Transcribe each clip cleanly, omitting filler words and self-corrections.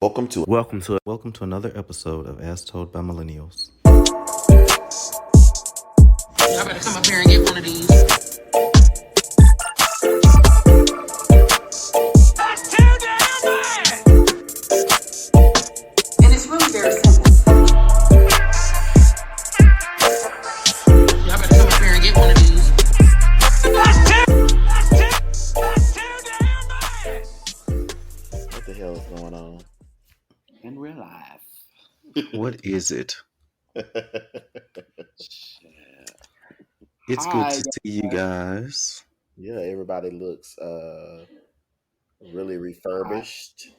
Welcome to another episode of As Told by Millennials. Y'all better come up here and get one of these. That's too damn bad. And it's really very simple. Y'all better come up here and get one of these. That's too damn bad. What the hell is going on? And we're live. What is it? Shit. It's good Hi, to see you guys. Yeah, everybody looks really refurbished.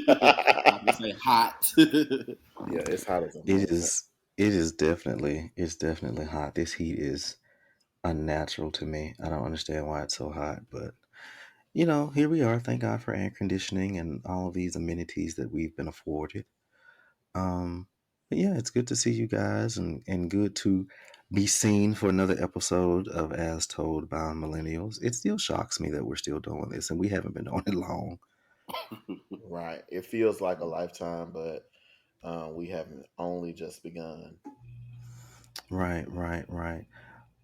I'm gonna say hot. Yeah, it's hot as a It motherfucker. is. It's definitely hot. This heat is unnatural to me. I don't understand why it's so hot, but here we are. Thank God for air conditioning and all of these amenities that we've been afforded. Um, but yeah, it's good to see you guys and good to be seen for another episode of As Told by Millennials. It still shocks me that we're still doing this and we haven't been doing it long. Right. It feels like a lifetime, but we haven't only just begun. Right.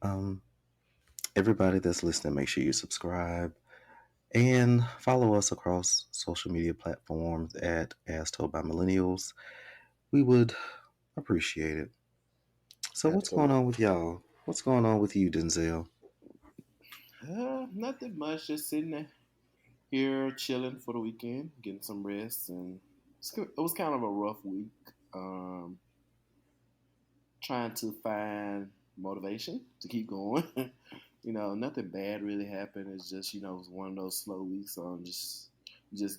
Um, Everybody that's listening, make sure you subscribe and follow us across social media platforms at As Told by Millennials. We would appreciate it. So, what's going Absolutely. on with y'all? What's going on with you, Denzel? Nothing much. Just sitting here chilling for the weekend, getting some rest, and it was kind of a rough week. Um, Trying to find motivation to keep going. Nothing bad really happened. It's just it was one of those slow weeks. So I'm just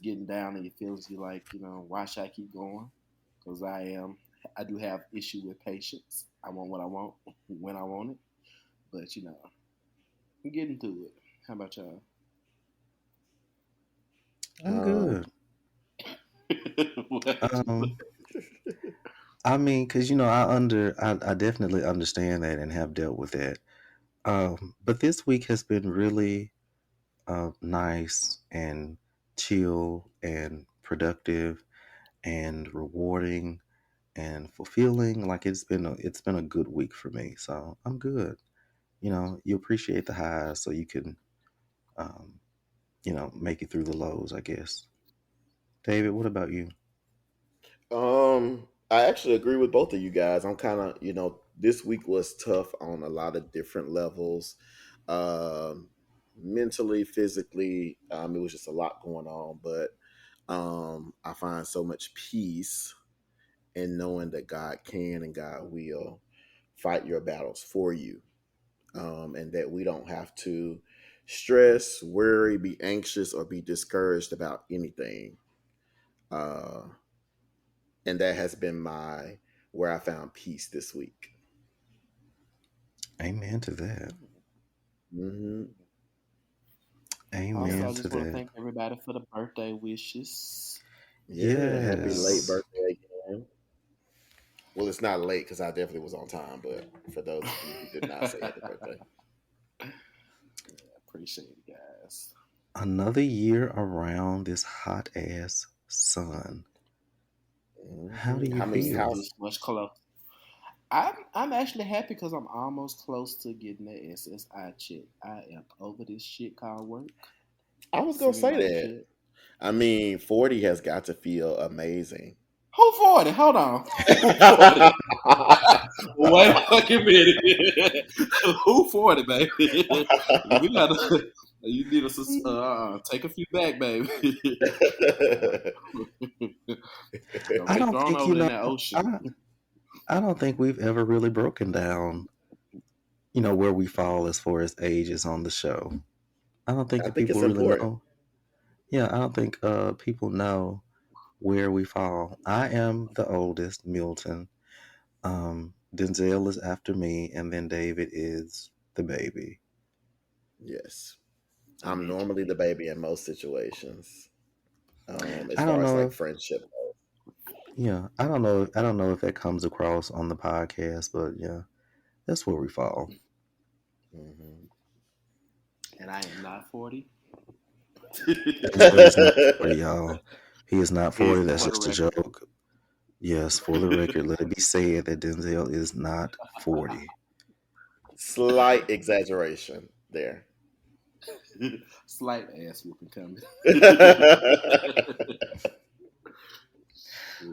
getting down in your feelings. You're like, why should I keep going? Because I do have issue with patience. I want what I want when I want it. But I'm getting to it. How about y'all? I'm Um, good. What? Um, I mean, because I definitely understand that and have dealt with that. But this week has been really nice and chill and productive and rewarding and fulfilling. Like it's been a good week for me, so I'm good. You appreciate the highs so you can um, make it through the lows, I guess. David, what about you? I actually agree with both of you guys. I'm kind of, this week was tough on a lot of different levels. Um, Mentally, physically, it was just a lot going on, but I find so much peace in knowing that God can and God will fight your battles for you, and that we don't have to stress, worry, be anxious, or be discouraged about anything. Uh, and that has been my where I found peace this week. Amen to that. Hmm. Also, Yeah, Amen I to just want to that. thank everybody for the birthday wishes. yeah. Happy late Yes. birthday again. Well, it's not late because I definitely was on time, but for those of you who did not say happy birthday, Appreciate it, guys. Another year around this hot ass sun. How do you how many It's feel? house? this much close. I'm actually happy because I'm almost close to getting the SSI check. I am over this shit called work. I was gonna Seem say like that. shit. 40 has got to feel amazing. Who 40? Hold on. Who 40? Wait a fucking minute. Who 40, baby? We gotta. You need to take a few back, baby. Don't I get don't thrown think over in that ocean. I, I don't think we've ever really broken down, where we fall as far as ages on the show. I don't think I that think people it's really important. know. Yeah, I don't think people know where we fall. I am the oldest, Milton. Denzel is after me, and then David is the baby. Yes, I'm normally the Allegedly. baby in most situations. As I don't far as know like if friendship. Yeah, I don't know. I don't know if that comes across on the podcast, but yeah, that's where we fall. Hmm. And I am not 40. Denzel is not 40, y'all. He is not He is 40. That's For not. the just a record. joke. Yes, for the record, let it be said that Denzel is not 40. Slight exaggeration there. Slight ass whooping coming.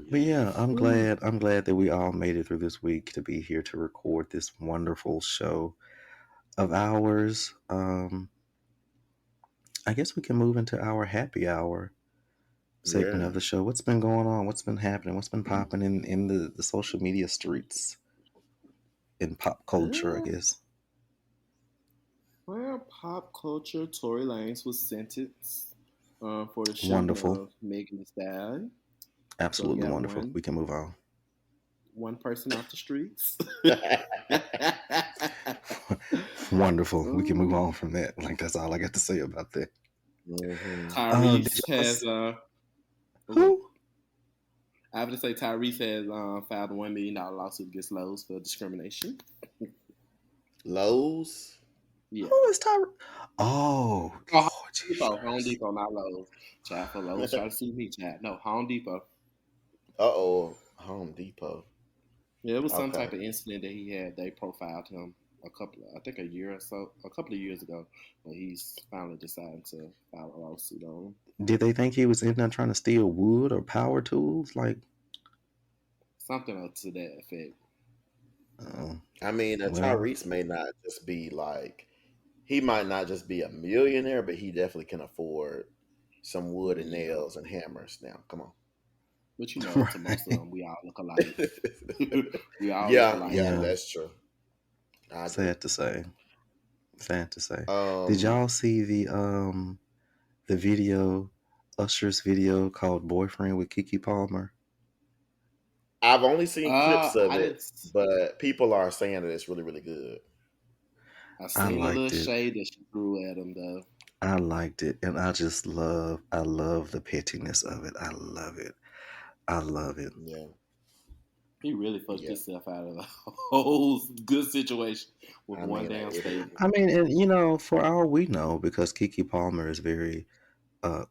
But yeah, I'm Ooh. glad. I'm glad that we all made it through this week to be here to record this wonderful show of ours. I guess we can move into our happy hour segment Yeah. of the show. What's been going on? What's been happening? What's been popping in the social media streets in pop culture? I Yeah. guess. Well, pop culture, Tory Lanez was sentenced for the shooting Wonderful. of Megan Thee Stallion. So we Absolutely got wonderful. We can move on. one person off the streets. Wonderful. We can move Ooh. on from that. Like that's all I got to say about that. Hmm. Did Tyrese y'all has okay. who? I have to say Tyrese has filed a $1 million lawsuit against Lowe's for discrimination. Lowe's. Yeah. Who is Tyra? Oh Oh, Home Lord Depot, Home Jesus. Depot, not Lowe's. Chat for Lowe's Uh try to see me, chat. No, Home Depot. oh, Home Depot. Yeah, it was some Okay. type of incident that he had. They profiled him I think a couple of years ago, but he's finally decided to file a lawsuit on him. Did they think he was in there trying to steal wood or power tools? Like, Something to that effect. oh, I mean, well, Tyrese may not just be like he might not just be a millionaire, but he definitely can afford some wood and Yeah, nails and hammers. Now, come on. but to most of right. them, we all look alike. We all look Yeah, alike, yeah, Yeah, man. that's true. I agree. sad to say. Sad to say. Did Um, y'all see the video, Usher's video called "Boyfriend" with Kiki Palmer? I've only seen clips of I it, didn't. but people are saying that it's really, really good. I I seen the little liked it. shade that she threw at him though. I liked it, and I love the pettiness of it. I love it. I love it. Yeah, He really fucked yeah. himself out of a whole good situation with I one mean, damn statement. I mean, and you know, for all we know, because Kiki Palmer is very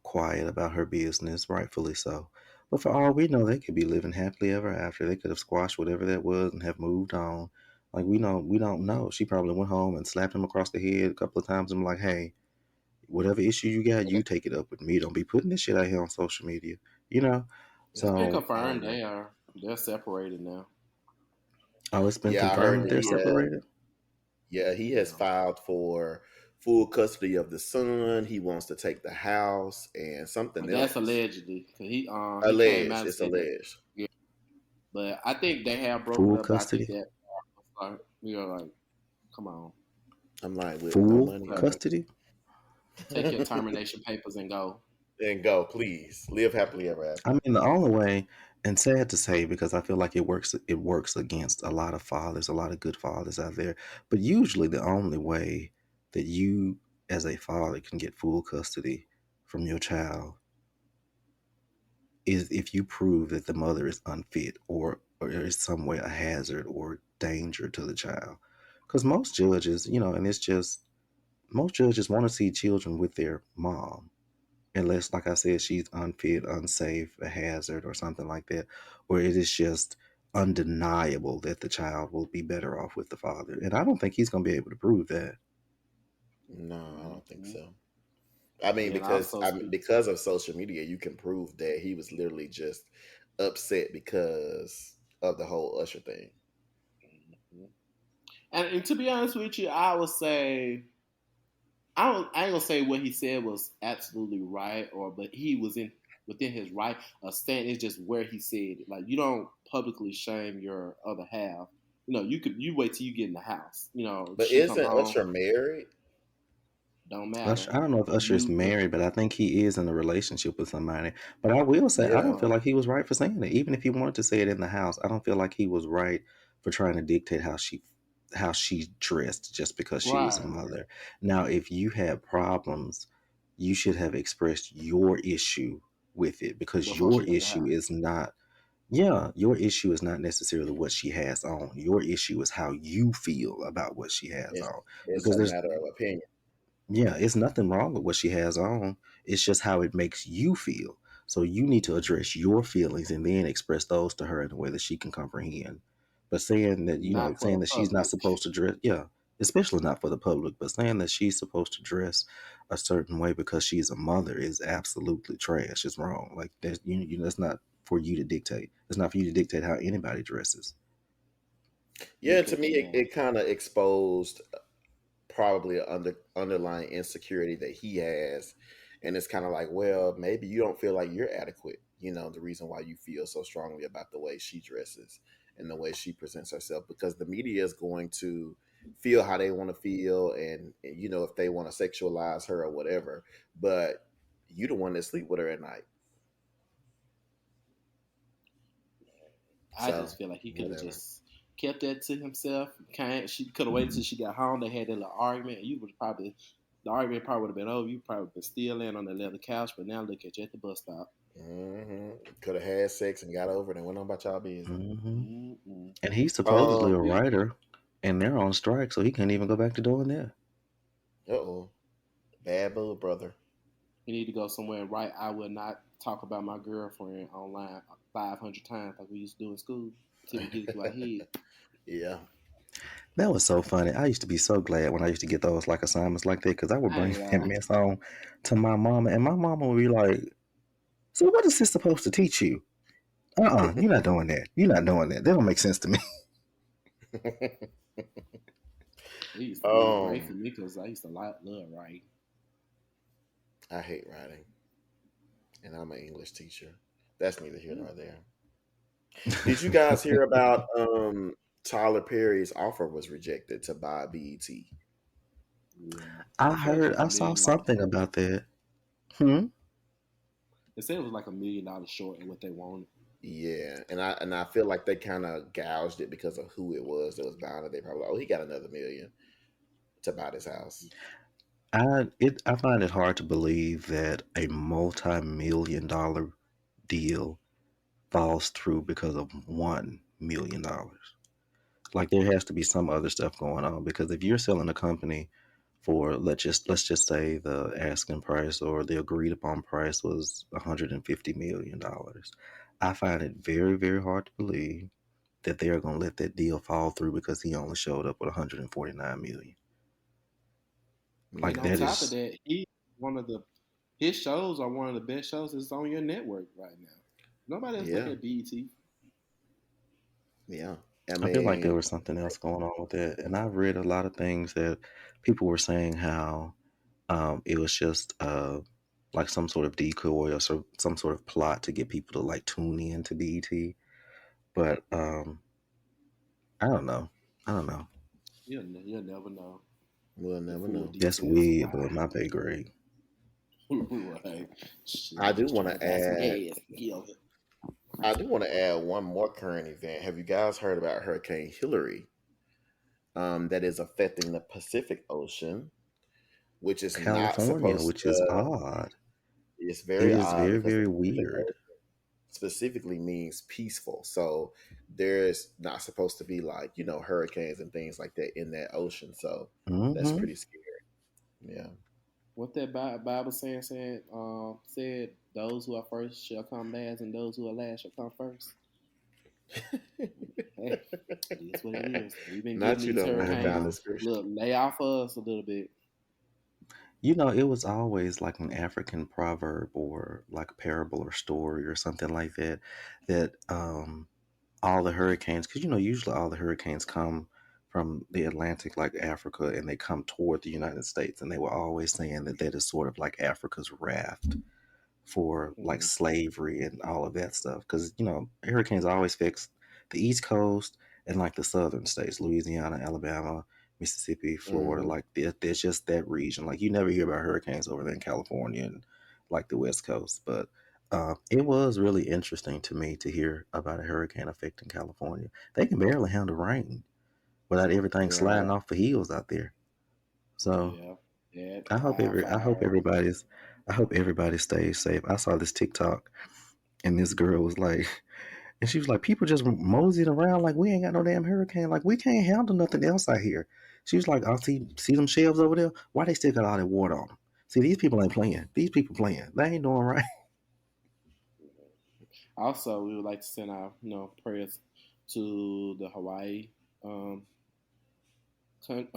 quiet about her business, rightfully so. But for all we know, they could be living happily ever after. They could have squashed whatever that was and have moved on. Like we don't know. She probably went home and slapped him across the head a couple of times. I'm like, hey, whatever issue you got, you take it up with me. Don't be putting this shit out here on social media. You know. It's been So, confirmed they're separated now. oh, it's been yeah, I confirmed heard that that they're he separated. yeah, he has Yeah. filed for full custody of the son. He wants to take the house and something That's else. allegedly. 'Cause he came out Alleged. and It's said that. alleged. Yeah, but I think they have broken Full up. But I think custody. that like, like, come on, I'm like, with no Full money. uh, Okay. custody. take your termination papers and go. And go, please. Live happily ever I after. mean, the only way, and sad to say, because I feel like it works against a lot of fathers, a lot of good fathers out there. But usually, the only way that you, as a father, can get full custody from your child is if you prove that the mother is unfit or is some way a hazard or danger to the child. Because most judges, you know, and it's just most judges want to see children with their mom unless, like I said, she's unfit, unsafe, a hazard, or something like that, where it is just undeniable that the child will be better off with the father. And I don't think he's going to be able to prove that. No, I don't think Mhm. so. I mean, And because also speak. because of social media, you can prove that he was literally just upset because of the whole Usher thing. Mhm. And to be honest with you, I would say I ain't gonna say what he said was absolutely right but he was in within his right. Stand is just where he said it. Like you don't publicly shame your other half. You wait till you get in the house. But She come isn't home, Usher married? don't Usher, matter. I don't know if Usher is You married, but I think he is in a relationship with somebody. But I will say, I don't Yeah. feel like he was right for saying it. Even if he wanted to say it in the house, I don't feel like he was right for trying to dictate how she dressed just because she was a right mother. Now, if you had problems, you should have expressed your issue with it because before your she left the issue house. is not yeah, your issue is not necessarily what she has on. Your issue is how you feel about what she has It's on. it's Because a there's matter of opinion. yeah, it's nothing wrong with what she has on. It's just how it makes you feel. So you need to address your feelings and then express those to her in a way that she can comprehend. But saying that, Not for saying the that she's not public. supposed to dress, yeah, especially not for the public, but saying that she's supposed to dress a certain way because she's a mother is absolutely trash. It's wrong. Like that's not for you to dictate. It's not for you to dictate how anybody dresses. Yeah, to me, Because it kind of exposed probably an underlying insecurity that he has, and it's kind of like, well, maybe you don't feel like you're adequate. The reason why you feel so strongly about the way she dresses and the way she presents herself, because the media is going to feel how they want to feel, and if they want to sexualize her or whatever, but you the one that sleep with her at night, I so just feel like he could have whatever. just kept that to himself. Can't She could have waited till she got home. They had that little argument. And you would probably the argument probably would have been over. You probably been still laying on the leather couch, but now look at you at the bus stop. Could have had sex and got over it and went on about y'all business. Hmm. Mm-mm. And he's supposedly a You, writer, and they're on strike, so he can't even go back to doing that. uh-oh, bad blood, brother. You need to go somewhere and write. I will not talk about my girlfriend online 500 times like we used to do in school until we get it through our head. Yeah. That was so funny. I used to be so glad when I used to get those like assignments like that because I would I bring ain't that lying. mess home to my mama, and my mama would be like, "So what is this supposed to teach you? You're not doing that. You're not doing that. That don't make sense to me." It used to be great for um, me because I used to love writing. I hate writing, and I'm an English teacher. That's neither here nor there. Did you guys hear about Tyler Perry's offer was rejected to buy BET? Yeah, I I feel like it heard, was a I saw $1 million something short. about that. Hmm. They said it was like $1 million short in what they wanted. Yeah, and I feel like they kind of gouged it because of who it was that was buying it. They probably like, oh, he got another million to buy this house. I find it hard to believe that a multi-million-dollar deal falls through because of $1 million. Like there has to be some other stuff going on because if you're selling a company for let's just say the asking price or the agreed upon price was $150 million, I find it very very hard to believe that they are going to let that deal fall through because he only showed up with 149 million. And Like Yeah, on that top of is, that, he one of the his shows are one of the best shows that's on your network right now. Nobody else look yeah, at BET. yeah. I I feel like there mean, was something else going on with that, and I've read a lot of things that people were saying how it was just like some sort of decoy or some sort of plot to get people to like tune in to BET. But I don't know. I don't know. You'll never know we'll the never full know. That's details of way why. above my pay grade. Right. Shit, I I'm do just want trying to to buy some add. gas. Yeah. I do want to add one more current event. Have you guys heard about Hurricane Hillary? That is affecting the Pacific Ocean, which is not California, supposed which is to. odd. It's It very is odd very, because the very Pacific weird. Ocean specifically means peaceful. So there's not supposed to be like hurricanes and things like that in that ocean. So that's Hmm. pretty scary. Yeah. What that Bible saying said, those who are first shall come last, and those who are last shall come first. Hey, it is what it is. We've been getting Not you these don't went and found hurricanes. the Wow. scripture. Look, lay off of us a little bit. It was always like an African proverb or like a parable or story or something like that, that all the hurricanes, because usually all the hurricanes come from the Atlantic, like Africa, and they come toward the United States, and they were always saying that that is sort of like Africa's raft for like Mm-hmm. slavery and all of that stuff. Because hurricanes always fix the East Coast and like the southern states, Louisiana, Alabama, Mississippi, Florida. Hmm. Like there's just that region. Like you never hear about hurricanes over there in California and like the West Coast. But it was really interesting to me to hear about a hurricane affecting California. They can barely handle rain without everything Right. sliding off the hills out there. So Yeah, that I hope every I hope wildfire. everybody's I hope everybody stays safe. I saw this TikTok and this girl was like, and she was like, people just moseying around like we ain't got no damn hurricane. Like we can't handle nothing else out here. She was like, I see them shelves over there. Why they still got all that water on them? See, these people ain't playing. These people playing. They ain't doing right. Also, we would like to send our prayers to the Hawaii um child,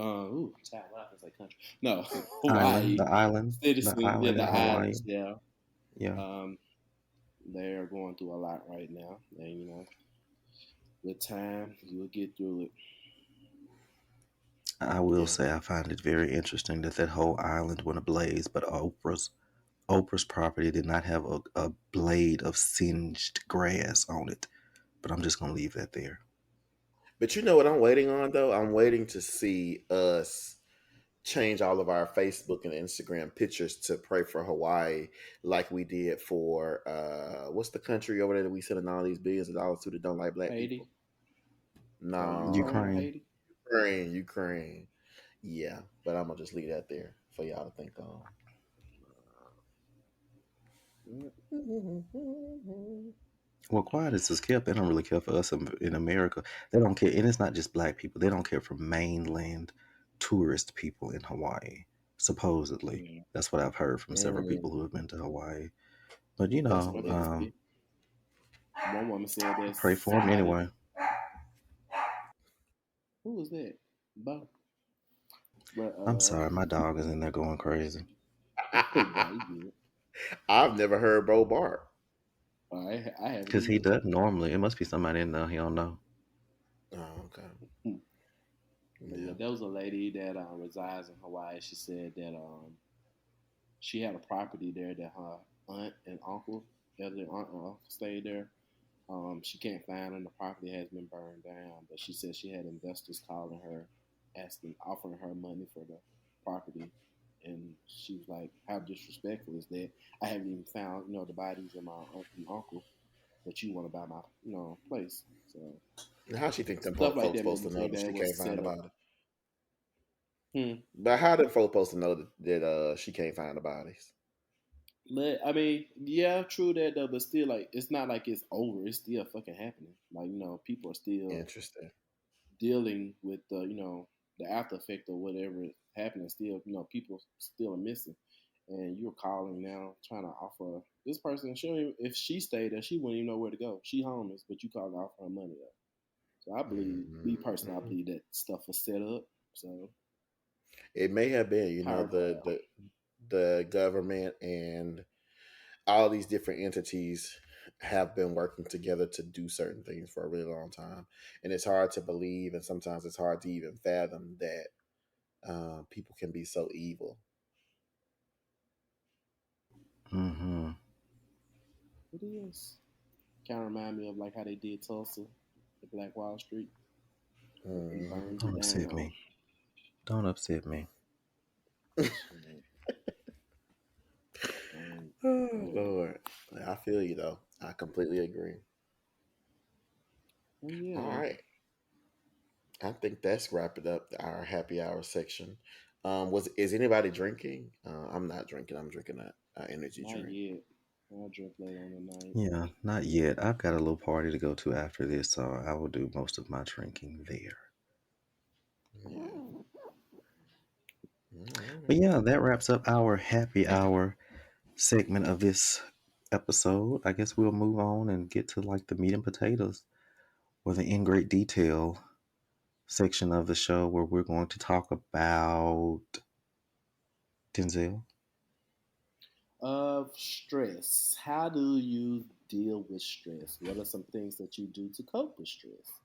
I can say country. No, Island, Hawaii the citizens, yeah, island the in Hawaii. islands, yeah. Yeah, Um, they're going through a lot right now, and with time, you'll get through it. I will Yeah. say I find it very interesting that that whole island went ablaze, but Oprah's property did not have a blade of singed grass on it. But I'm just gonna leave that there. But you know what I'm waiting on though? I'm waiting to see us change all of our Facebook and Instagram pictures to pray for Hawaii like we did for what's the country over there that we sending all these billions of dollars to that don't like black people? Haiti or Ukraine or No. Ukraine. Haiti? Ukraine. Yeah, but I'm gonna just leave that there for y'all to think on. Well, quiet as is kept, they don't really care for us in America. They don't care, and it's not just black people. They don't care for mainland tourist people in Hawaii. Supposedly, Yeah. that's what I've heard from several people who Mm. have been to Hawaii. But That's what they Yeah. say. One woman said that pray for them somebody. anyway. Who was that? Bo. But I'm sorry, my dog is in there going crazy nah, you good. I've never heard Bo bark. I haven't because he either. doesn't normally. It must be somebody in there he don't know. Oh, okay. Hmm. But yeah, Yeah. there was a lady that resides in Hawaii. She said that she had a property there that her aunt and uncle, elder aunt and uncle stayed there. She can't find them. The property has been burned down, but she said she had investors calling her, asking, offering her money for the property, and she was like, "How disrespectful is that? I haven't even found, the bodies of my aunt and uncle, but you want to buy my, place." So How she think them stuff like folks that made supposed me to know think that that she it can't was find set the up. body? Hmm. But how them folks supposed to know that she can't find the bodies? But I mean, yeah, true that though. But still, like, it's not like it's over. It's still fucking happening. Like, people are still Interesting. dealing with the the after effect of whatever is happening. Still, people still are missing, and you're calling now trying to offer this person. She don't even, if she stayed there, she wouldn't even know where to go. She homeless, but you call to offer her money though. So I believe, me personally, I Mhm. believe that stuff was set up. So It may have been, power grab. the government and all these different entities have been working together to do certain things for a really long time, and it's hard to believe, and sometimes it's hard to even fathom that people can be so evil. Mm-hmm. It is. Kind of remind me of like how they did Tulsa, the Black Wall Street. Like they Hmm. burned Don't it upset down. me. Don't upset me. Shit. Um, Oh yeah. Lord, I feel you though. I completely agree. Oh yeah, All though. right, I think that's wrapped it up our happy hour section. Was is anybody drinking? I'm not drinking. I'm drinking a energy Not drink. yet. I'll drink later on the night. Yeah, not yet. I've got a little party to go to after this, so I will do most of my drinking there. Yeah. All But right. yeah, that wraps up our happy hour segment of this episode. I guess we'll move on and get to like the meat and potatoes or the in great detail section of the show where we're going to talk about Denzel. Of stress. How do you deal with stress? What are some things that you do to cope with stress?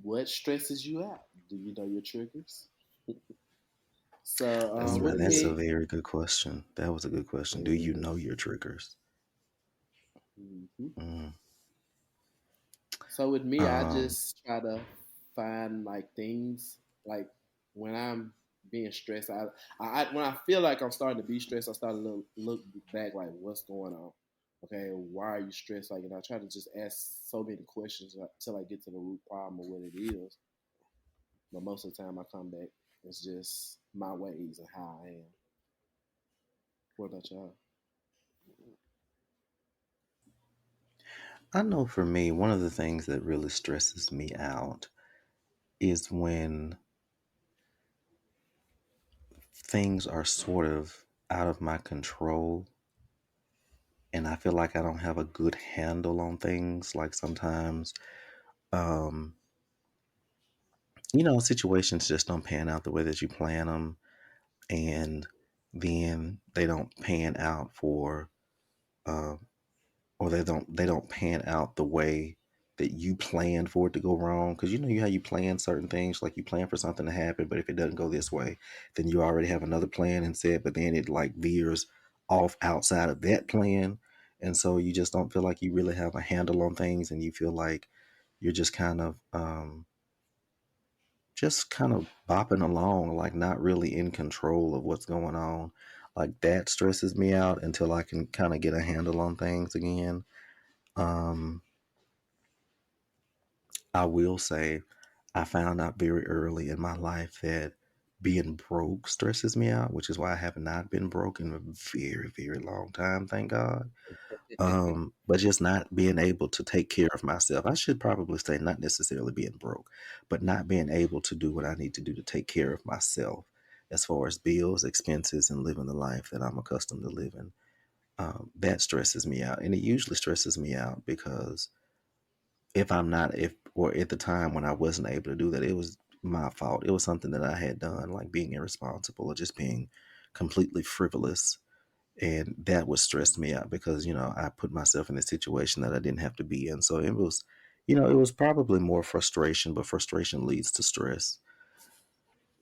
What stresses you out? Do you know your triggers? So That's Now with really that's a good. me, very good question. That was a good question. Do you Hmm. know your triggers? mhm. Mm. So with me, I Um, just try to find like things like when I'm being stressed. When I feel like I'm starting to be stressed, I start to look back like what's going on. Okay, why are you stressed? Like, and I try to just ask so many questions until I get to the root problem of what it is. But most of the time, I come back. It's just my ways and how I am. What about y'all? I know for me, one of the things that really stresses me out is when things are sort of out of my control and I feel like I don't have a good handle on things. Like sometimes, um, situations just don't pan out the way that you plan them, and then they don't pan out for, uh, or they don't pan out the way that you planned for it to go wrong. Because how you plan certain things, like you plan for something to happen, but if it doesn't go this way, then you already have another plan and said, but then it like veers off outside of that plan, and so you just don't feel like you really have a handle on things, and you feel like you're just kind of bopping along, like not really in control of what's going on. Like that stresses me out until I can kind of get a handle on things again. Um, I will say I found out very early in my life that being broke stresses me out, which is why I have not been broke in a very, very long time, thank God. But just not being able to take care of myself. I should probably say not necessarily being broke, but not being able to do what I need to do to take care of myself as far as bills, expenses, and living the life that I'm accustomed to living. That stresses me out. And it usually stresses me out because if I'm not, if, or at the time when I wasn't able to do that, it was my fault. It was something that I had done, like being irresponsible or just being completely frivolous, and that would stress me out because I put myself in a situation that I didn't have to be in. So it was probably more frustration, but frustration leads to stress.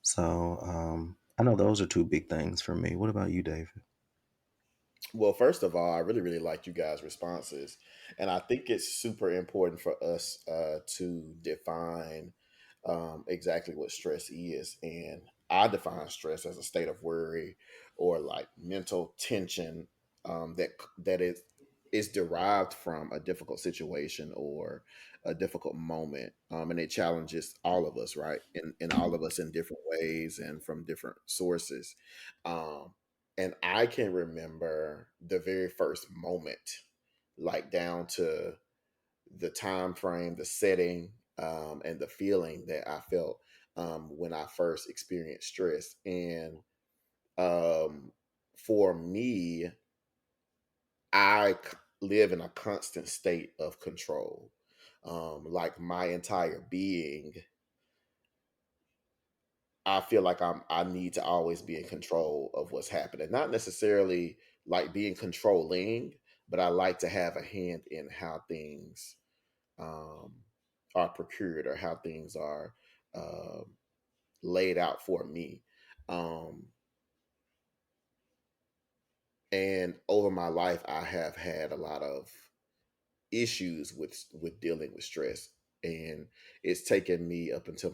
So I know those are two big things for me. What about you, David? Well, first of all, I really, really like you guys' responses. And I think it's super important for us to define exactly what stress is. And I define stress as a state of worry or like mental tension that is derived from a difficult situation or a difficult moment. And it challenges all of us, right? And all of us in different ways and from different sources. Um, and I can remember the very first moment, like down to the time frame, the setting, and the feeling that I felt when I first experienced stress. And um, for me, live in a constant state of control. Like my entire being, I feel like I need to always be in control of what's happening. Not necessarily like being controlling, but I like to have a hand in how things um, are procured or how things are uh, laid out for me. Um, and over my life, I have had a lot of issues with dealing with stress, and it's taken me up until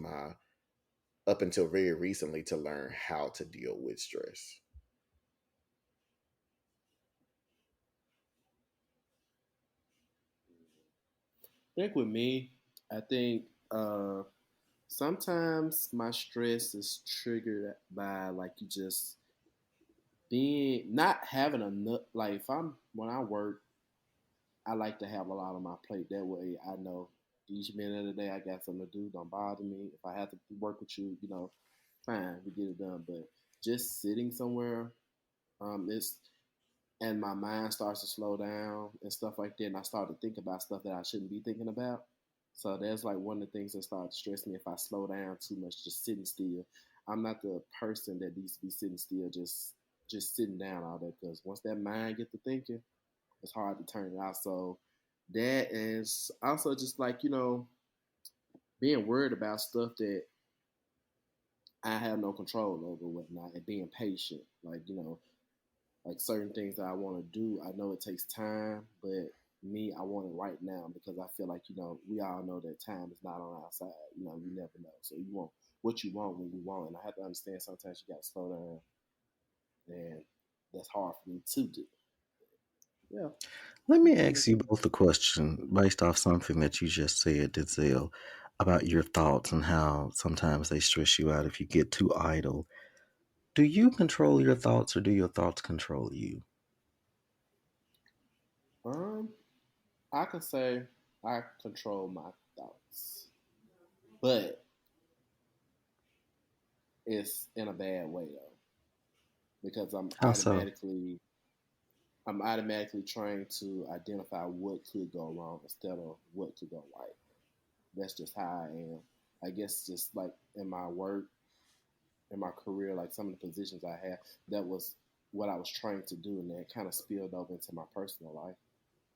very recently to learn how to deal with stress. I think with me, I think sometimes my stress is triggered by like you just being not having enough. Like if I'm when I work, I like to have a lot on my plate. That way, I know each minute of the day I got something to do. Don't bother me. If I have to work with you, fine, we get it done. But just sitting somewhere, it's and my mind starts to slow down and stuff like that, and I start to think about stuff that I shouldn't be thinking about. So that's like one of the things that start to stress me if I slow down too much, just sitting still. I'm not the person that needs to be sitting still, just sitting down all day. Because once that mind get to thinking, it's hard to turn it out. So that is also just like being worried about stuff that I have no control over, whatnot, and being patient. Like certain things that I want to do, I know it takes time, but me, I want it right now because I feel like we all know that time is not on our side. You never know. So you want what you want when you want, and I have to understand sometimes you got to slow down, and that's hard for me to do. Yeah. Let me ask you both a question based off something that you just said, Denzel, about your thoughts and how sometimes they stress you out if you get too idle. Do you control your thoughts or do your thoughts control you? Um, I could say I control my thoughts, but it's in a bad way though, because I'm How so? automatically I'm automatically trained to identify what could go wrong instead of what could go right. That's just how I am. I guess just like in my work, in my career, like some of the positions I had, that was what I was trained to do, and that kind of spilled over into my personal life.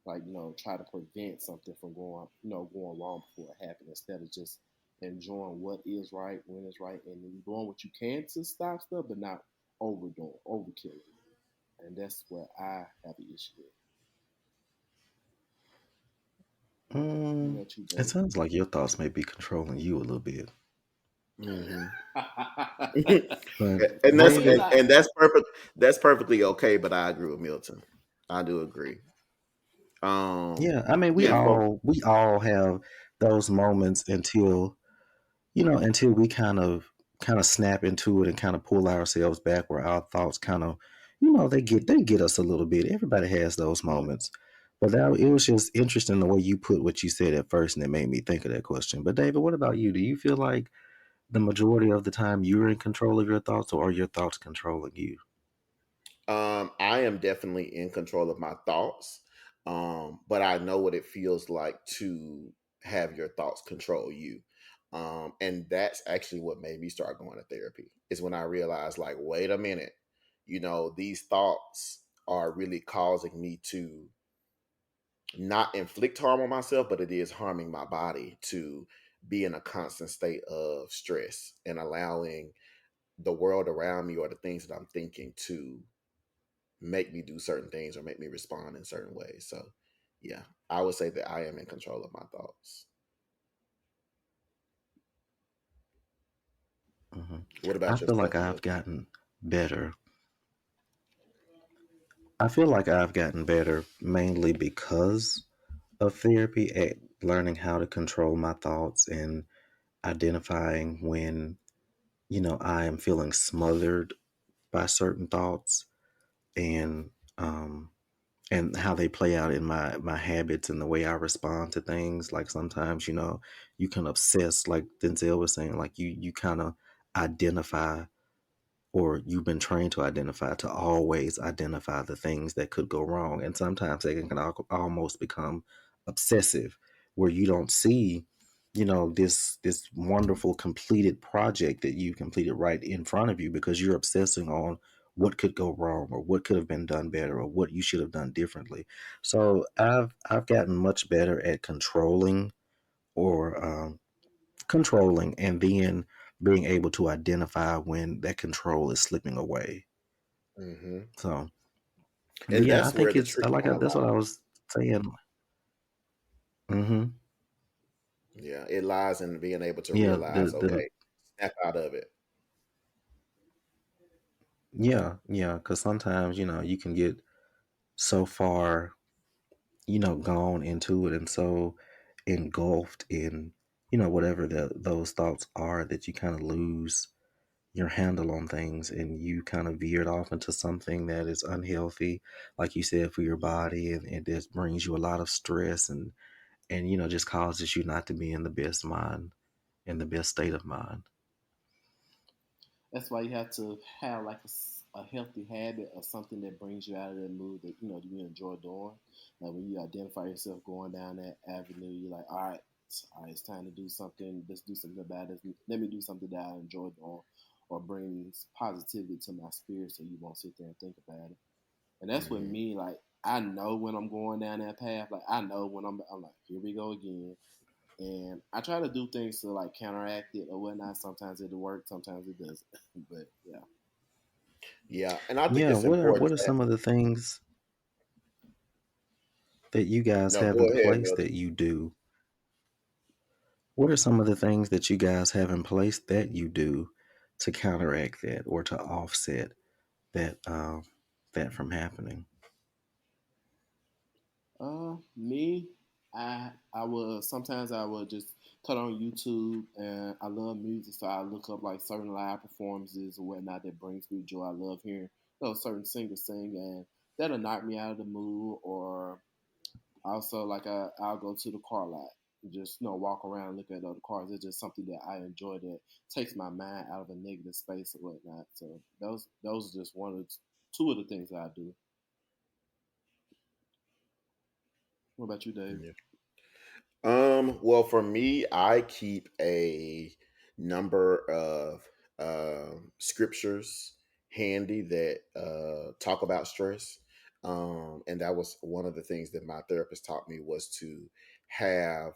Like try to prevent something from going wrong before it happened, instead of just enjoying what is right when it's right, and then doing what you can to stop stuff, but not overkilling. And that's where I have an issue with. What Mm, about you, it Dave? sounds like your thoughts may be controlling you a little bit. Hmm. But And that's See, David, and, like, and that's perfect. That's perfectly okay. But I agree with Milton. I do agree. yeah, I mean, we Yeah. all have those moments until until we kind of snap into it and kind of pull ourselves back, where our thoughts kind of they get us a little bit. Everybody has those moments. But it was just interesting the way you put what you said at first, and it made me think of that question. But David, what about you? Do you feel like the majority of the time you're in control of your thoughts, or are your thoughts controlling you? I am definitely in control of my thoughts, but I know what it feels like to have your thoughts control you. And that's actually what made me start going to therapy. Is when I realized, like, wait a minute, these thoughts are really causing me to not inflict harm on myself, but it is harming my body to be in a constant state of stress and allowing the world around me or the things that I'm thinking to make me do certain things or make me respond in certain ways. So, yeah, I would say that I am in control of my thoughts. Hmm. What I about feel like yourself, I've Milton? gotten better. I feel like I've gotten better mainly because of therapy at learning how to control my thoughts and identifying when, I am feeling smothered by certain thoughts, and um and how they play out in my habits and the way I respond to things. Like sometimes, you can obsess, like Denzel was saying, like you kind of identify, or you've been trained to identify, to always identify the things that could go wrong. And sometimes they can almost become obsessive, where you don't see, this wonderful completed project that you completed right in front of you, because you're obsessing on what could go wrong, or what could have been done better, or what you should have done differently. So I've gotten much better at or controlling, and then being able to identify when that control is slipping away. Hmm. So, but And yeah, I that's where think the it's trick kind of that's what I lies. was saying. Hmm. Yeah, it lies in being able to Yeah, realize, okay, snap out of it. yeah, because sometimes you can get so far gone into it, and so engulfed in whatever those thoughts are, that you kind of lose your handle on things, and you kind of veered off into something that is unhealthy, like you said, for your body, and it just brings you a lot of stress, and just causes you not to be in the best mind, in the best state of mind. That's why you have to have like a healthy habit or something that brings you out of that mood that you enjoy doing. Like when you identify yourself going down that avenue, you're like, all right, it's time to do something. Let's do something about it. Let me do something that I enjoy doing, or brings positivity to my spirit, so you won't sit there and think about it. And that's what Hmm. me, like, I know when I'm going down that path. Like I know when I'm like, here we go again. And I try to do things to like counteract it or whatnot. Sometimes it'll work, sometimes it doesn't. But yeah. Yeah, and I think Yeah, it's what are important what are to have. some of the things that you guys No, have go in ahead, place Milton. that you do? What are some of the things that you guys have in place that you do to counteract that, or to offset that from happening? Me, I will sometimes I will just cut on YouTube, and I love music, so I look up like certain live performances or whatnot that brings me joy. I love hearing certain singers sing, and that'll knock me out of the mood. Or also, like I'll go to the car lot, and just walk around and look at other cars. It's just something that I enjoy, that takes my mind out of a negative space or whatnot. So those are just two of the things that I do. What about you, Dave? Yeah. Well, for me, I keep a number of scriptures handy that talk about stress. And that was one of the things that my therapist taught me was to have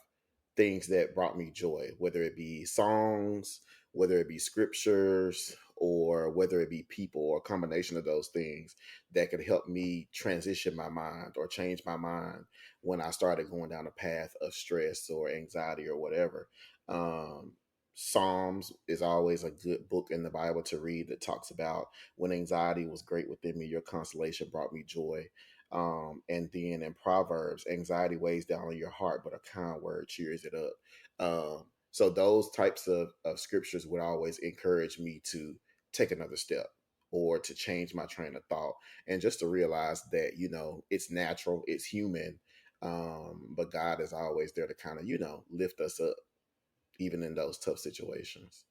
things that brought me joy, whether it be songs, whether it be scriptures, or whether it be people, or a combination of those things that could help me transition my mind or change my mind when I started going down a path of stress or anxiety or whatever. Um, Psalms is always a good book in the Bible to read that talks about when anxiety was great within me, your consolation brought me joy. And then in Proverbs, anxiety weighs down on your heart, but a kind word cheers it up. So those types of scriptures would always encourage me to take another step or to change my train of thought and just to realize that, it's natural, it's human, but God is always there to kind of, lift us up, even in those tough situations.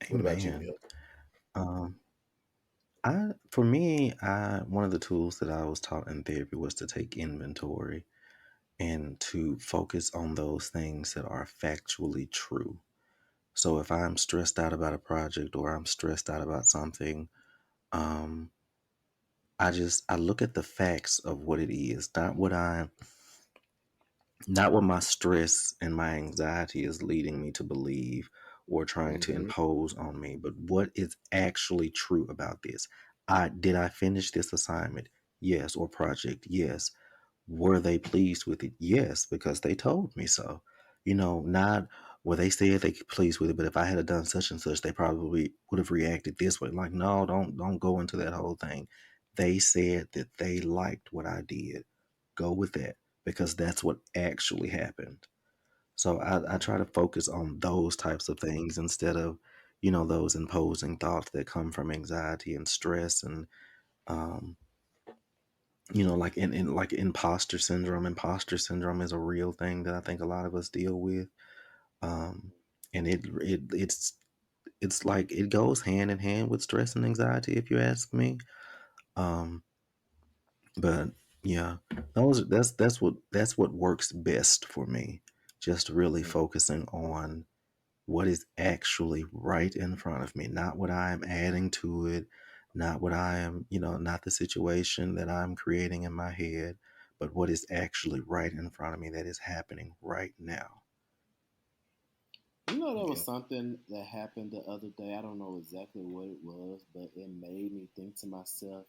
What about you, Amen. Milton? Um, for me, one of the tools that I was taught in therapy was to take inventory and to focus on those things that are factually true. So if I'm stressed out about a project or I'm stressed out about something, um, I look at the facts of what it is, not what my stress and my anxiety is leading me to believe or trying to Hmm. impose on me, but what is actually true about this. I finish this assignment? Yes. Or project? Yes. Were they pleased with it? Yes, because they told me so. Not well, they said they pleased with it, but if I had done such and such, they probably would have reacted this way. Like, no, don't go into that whole thing. They said that they liked what I did. Go with that because that's what actually happened. So I try to focus on those types of things instead of, those imposing thoughts that come from anxiety and stress and um, like like imposter syndrome. Imposter syndrome is a real thing that I think a lot of us deal with. Um, and it's like it goes hand in hand with stress and anxiety, if you ask me. Um, but yeah, that's what works best for me. Just really focusing on what is actually right in front of me, not what I am adding to it, not what I am, not the situation that I'm creating in my head, but what is actually right in front of me that is happening right now. You know, there Yeah. was something that happened the other day. I don't know exactly what it was, but it made me think to myself.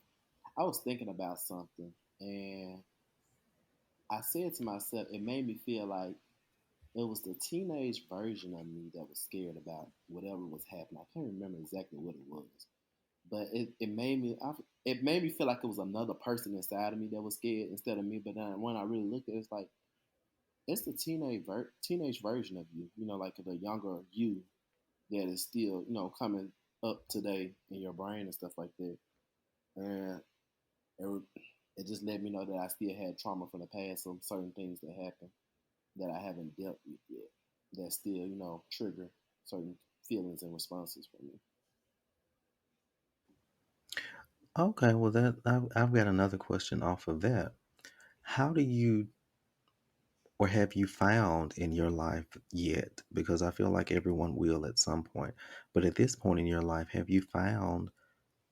I was thinking about something, and I said to myself, it made me feel like it was the teenage version of me that was scared about whatever was happening. I can't remember exactly what it was, but it made me feel like it was another person inside of me that was scared instead of me. But then when I really looked at it, it's like it's the teenage version of you. You know, like the younger you that is still coming up today in your brain and stuff like that. And it, it just let me know that I still had trauma from the past, some certain things that happened that I haven't dealt with yet. That still trigger certain feelings and responses for me. Okay, well I've got another question off of that. How do you or have you found in your life yet? Because I feel like everyone will at some point. But at this point in your life, have you found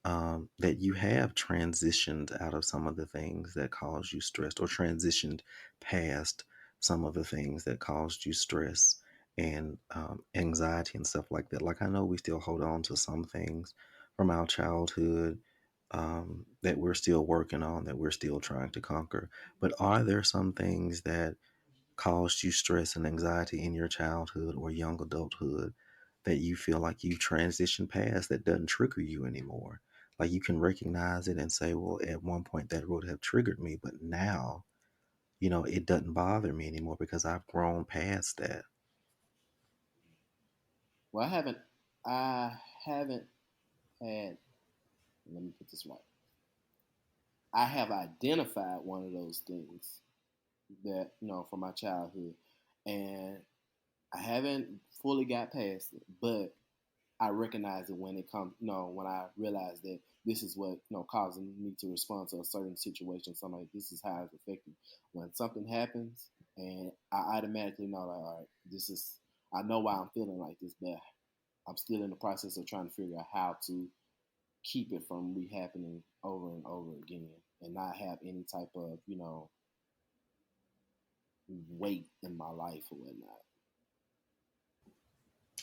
that you have transitioned out of some of the things that caused you stress or transitioned past some of the things that caused you stress and anxiety and stuff like that? Like, I know we still hold on to some things from our childhood that we're still working on, that we're still trying to conquer. But are there some things that caused you stress and anxiety in your childhood or young adulthood that you feel like you've transitioned past that doesn't trigger you anymore? Like you can recognize it and say, well, at one point that would have triggered me, but now, it doesn't bother me anymore because I've grown past that. Well, I haven't had. Let me put this right. I have identified one of those things that from my childhood, and I haven't fully got past it, but I recognize it when it comes. When I realize that this is what causing me to respond to a certain situation. So I'm like, this is how it's affecting. When something happens, and I automatically know, like, all right, this is. I know why I'm feeling like this, but I'm still in the process of trying to figure out how to keep it from re-happening over and over again, and not have any type of weight in my life or whatnot.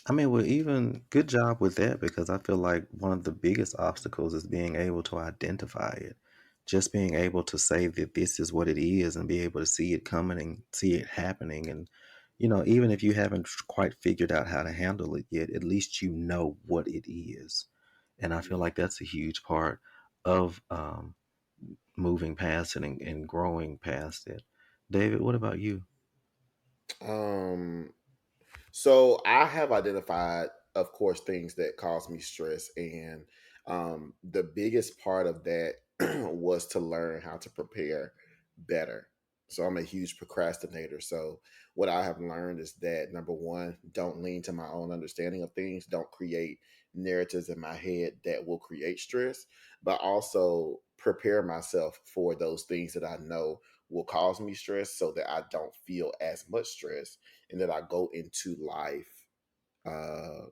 I mean, well, even good job with that because I feel like one of the biggest obstacles is being able to identify it. Just being able to say that this is what it is and be able to see it coming and see it happening. And, even if you haven't quite figured out how to handle it yet, at least you know what it is. And I feel Yeah. like that's a huge part of moving past it and growing past it. David, what about you? Um, So I have identified, of course, things that cause me stress, and the biggest part of that was to learn how to prepare better. So I'm a huge procrastinator. So what I have learned is that number one, don't lean to my own understanding of things. Don't create narratives in my head that will create stress, but also prepare myself for those things that I know will cause me stress so that I don't feel as much stress and that I go into life uh,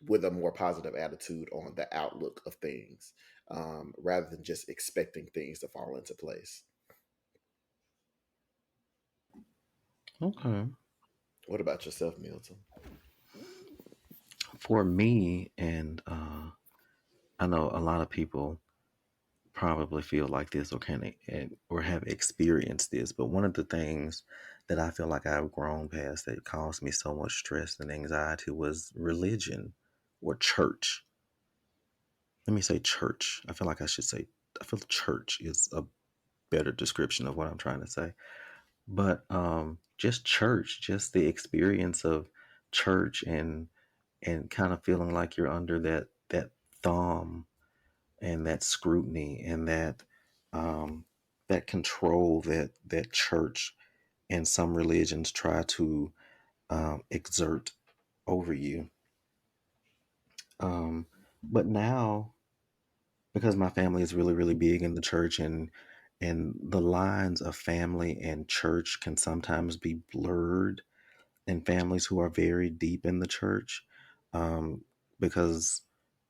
with a more positive attitude on the outlook of things, rather than just expecting things to fall into place. Okay. What about yourself, Milton? For me, and I know a lot of people probably feel like this or or have experienced this, but one of the things that I feel like I've grown past that caused me so much stress and anxiety was religion or church. Let me say church. I feel like I should say I feel church is a better description of what I'm trying to say. But just church, just the experience of church and kind of feeling like you're under that thumb and that scrutiny and um, that control that church and some religions try to exert over you. Um, but now, because my family is really really big in the church and the lines of family and church can sometimes be blurred in families who are very deep in the church, because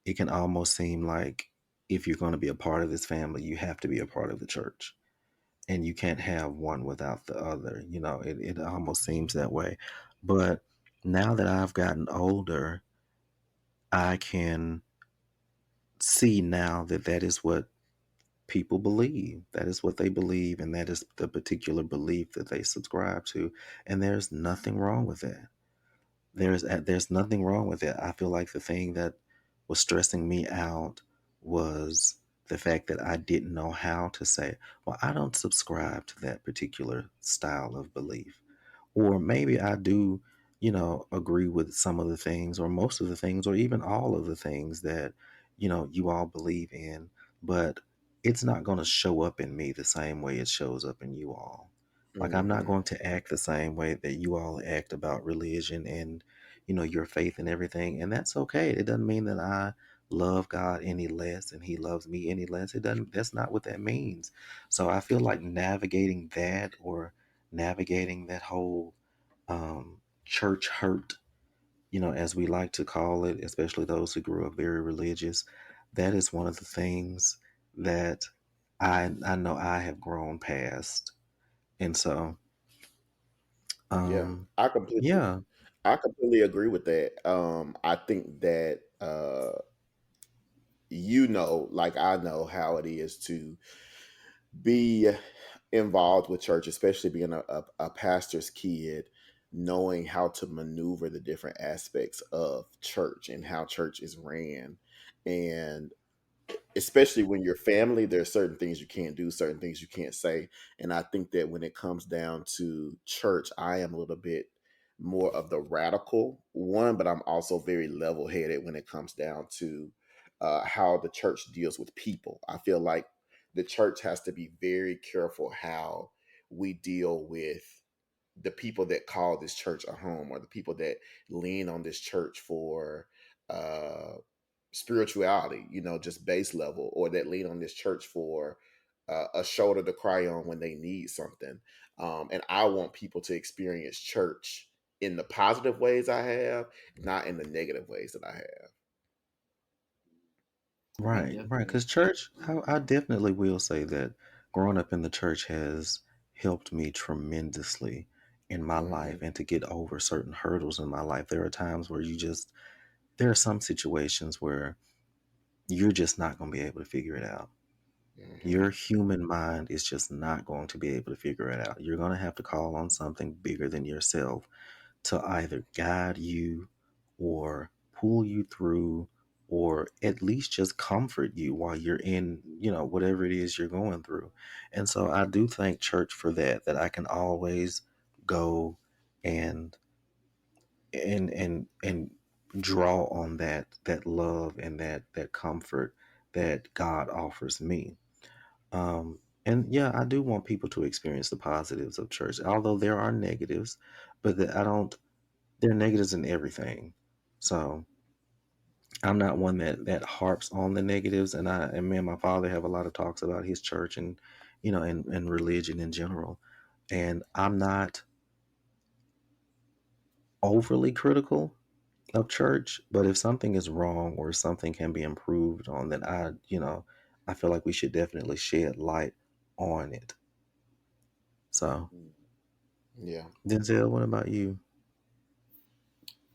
it can almost seem like if you're going to be a part of this family, you have to be a part of the church. And you can't have one without the other. It almost seems that way. But now that I've gotten older, I can see now that that is what people believe. That is what they believe, and that is the particular belief that they subscribe to. And there's nothing wrong with that. There's nothing wrong with it. I feel like the thing that was stressing me out was the fact that I didn't know how to say, well, I don't subscribe to that particular style of belief. Or maybe I do, agree with some of the things or most of the things or even all of the things that, you all believe in, but it's not going to show up in me the same way it shows up in you all. Like I'm not Hmm. going to act the same way that you all act about religion and, your faith and everything. And that's okay. It doesn't mean that I love God any less and he loves me any less. It doesn't, that's not what that means. So I feel like navigating that or navigating that whole church hurt, as we like to call it, especially those who grew up very religious, that is one of the things that I know I have grown past. And so, Yeah, um, I completely, yeah. I completely agree with that. I think that like I know how it is to be involved with church, especially being a pastor's kid, knowing how to maneuver the different aspects of church and how church is ran. And especially when you're family, there are certain things you can't do, certain things you can't say. And I think that when it comes down to church, I am a little bit more of the radical one, but I'm also very level headed when it comes down to how the church deals with people. I feel like the church has to be very careful how we deal with the people that call this church a home or the people that lean on this church for uh, spirituality, just base level, or that lean on this church for a shoulder to cry on when they need something. And I want people to experience church in the positive ways I have, not in the negative ways that I have. I Right, right. definitely. Because church, I definitely will say that growing up in the church has helped me tremendously in my life Hmm. and to get over certain hurdles in my life. There are times where there are some situations where you're just not going to be able to figure it out. Hmm. Your human mind is just not going to be able to figure it out. You're going to have to call on something bigger than yourself to either guide you or pull you through or at least just comfort you while you're in, whatever it is you're going through. And so I do thank church for that I can always go and and draw on that love and that comfort that God offers me. And yeah, I do want people to experience the positives of church, although there are negatives, but I don't. There are negatives in everything, so I'm not one that harps on the negatives. And me and my father have a lot of talks about his church and and religion in general, and I'm not overly critical of church, but if something is wrong or something can be improved on, then I feel like we should definitely shed light on it. So, Yeah. Denzel, what about you?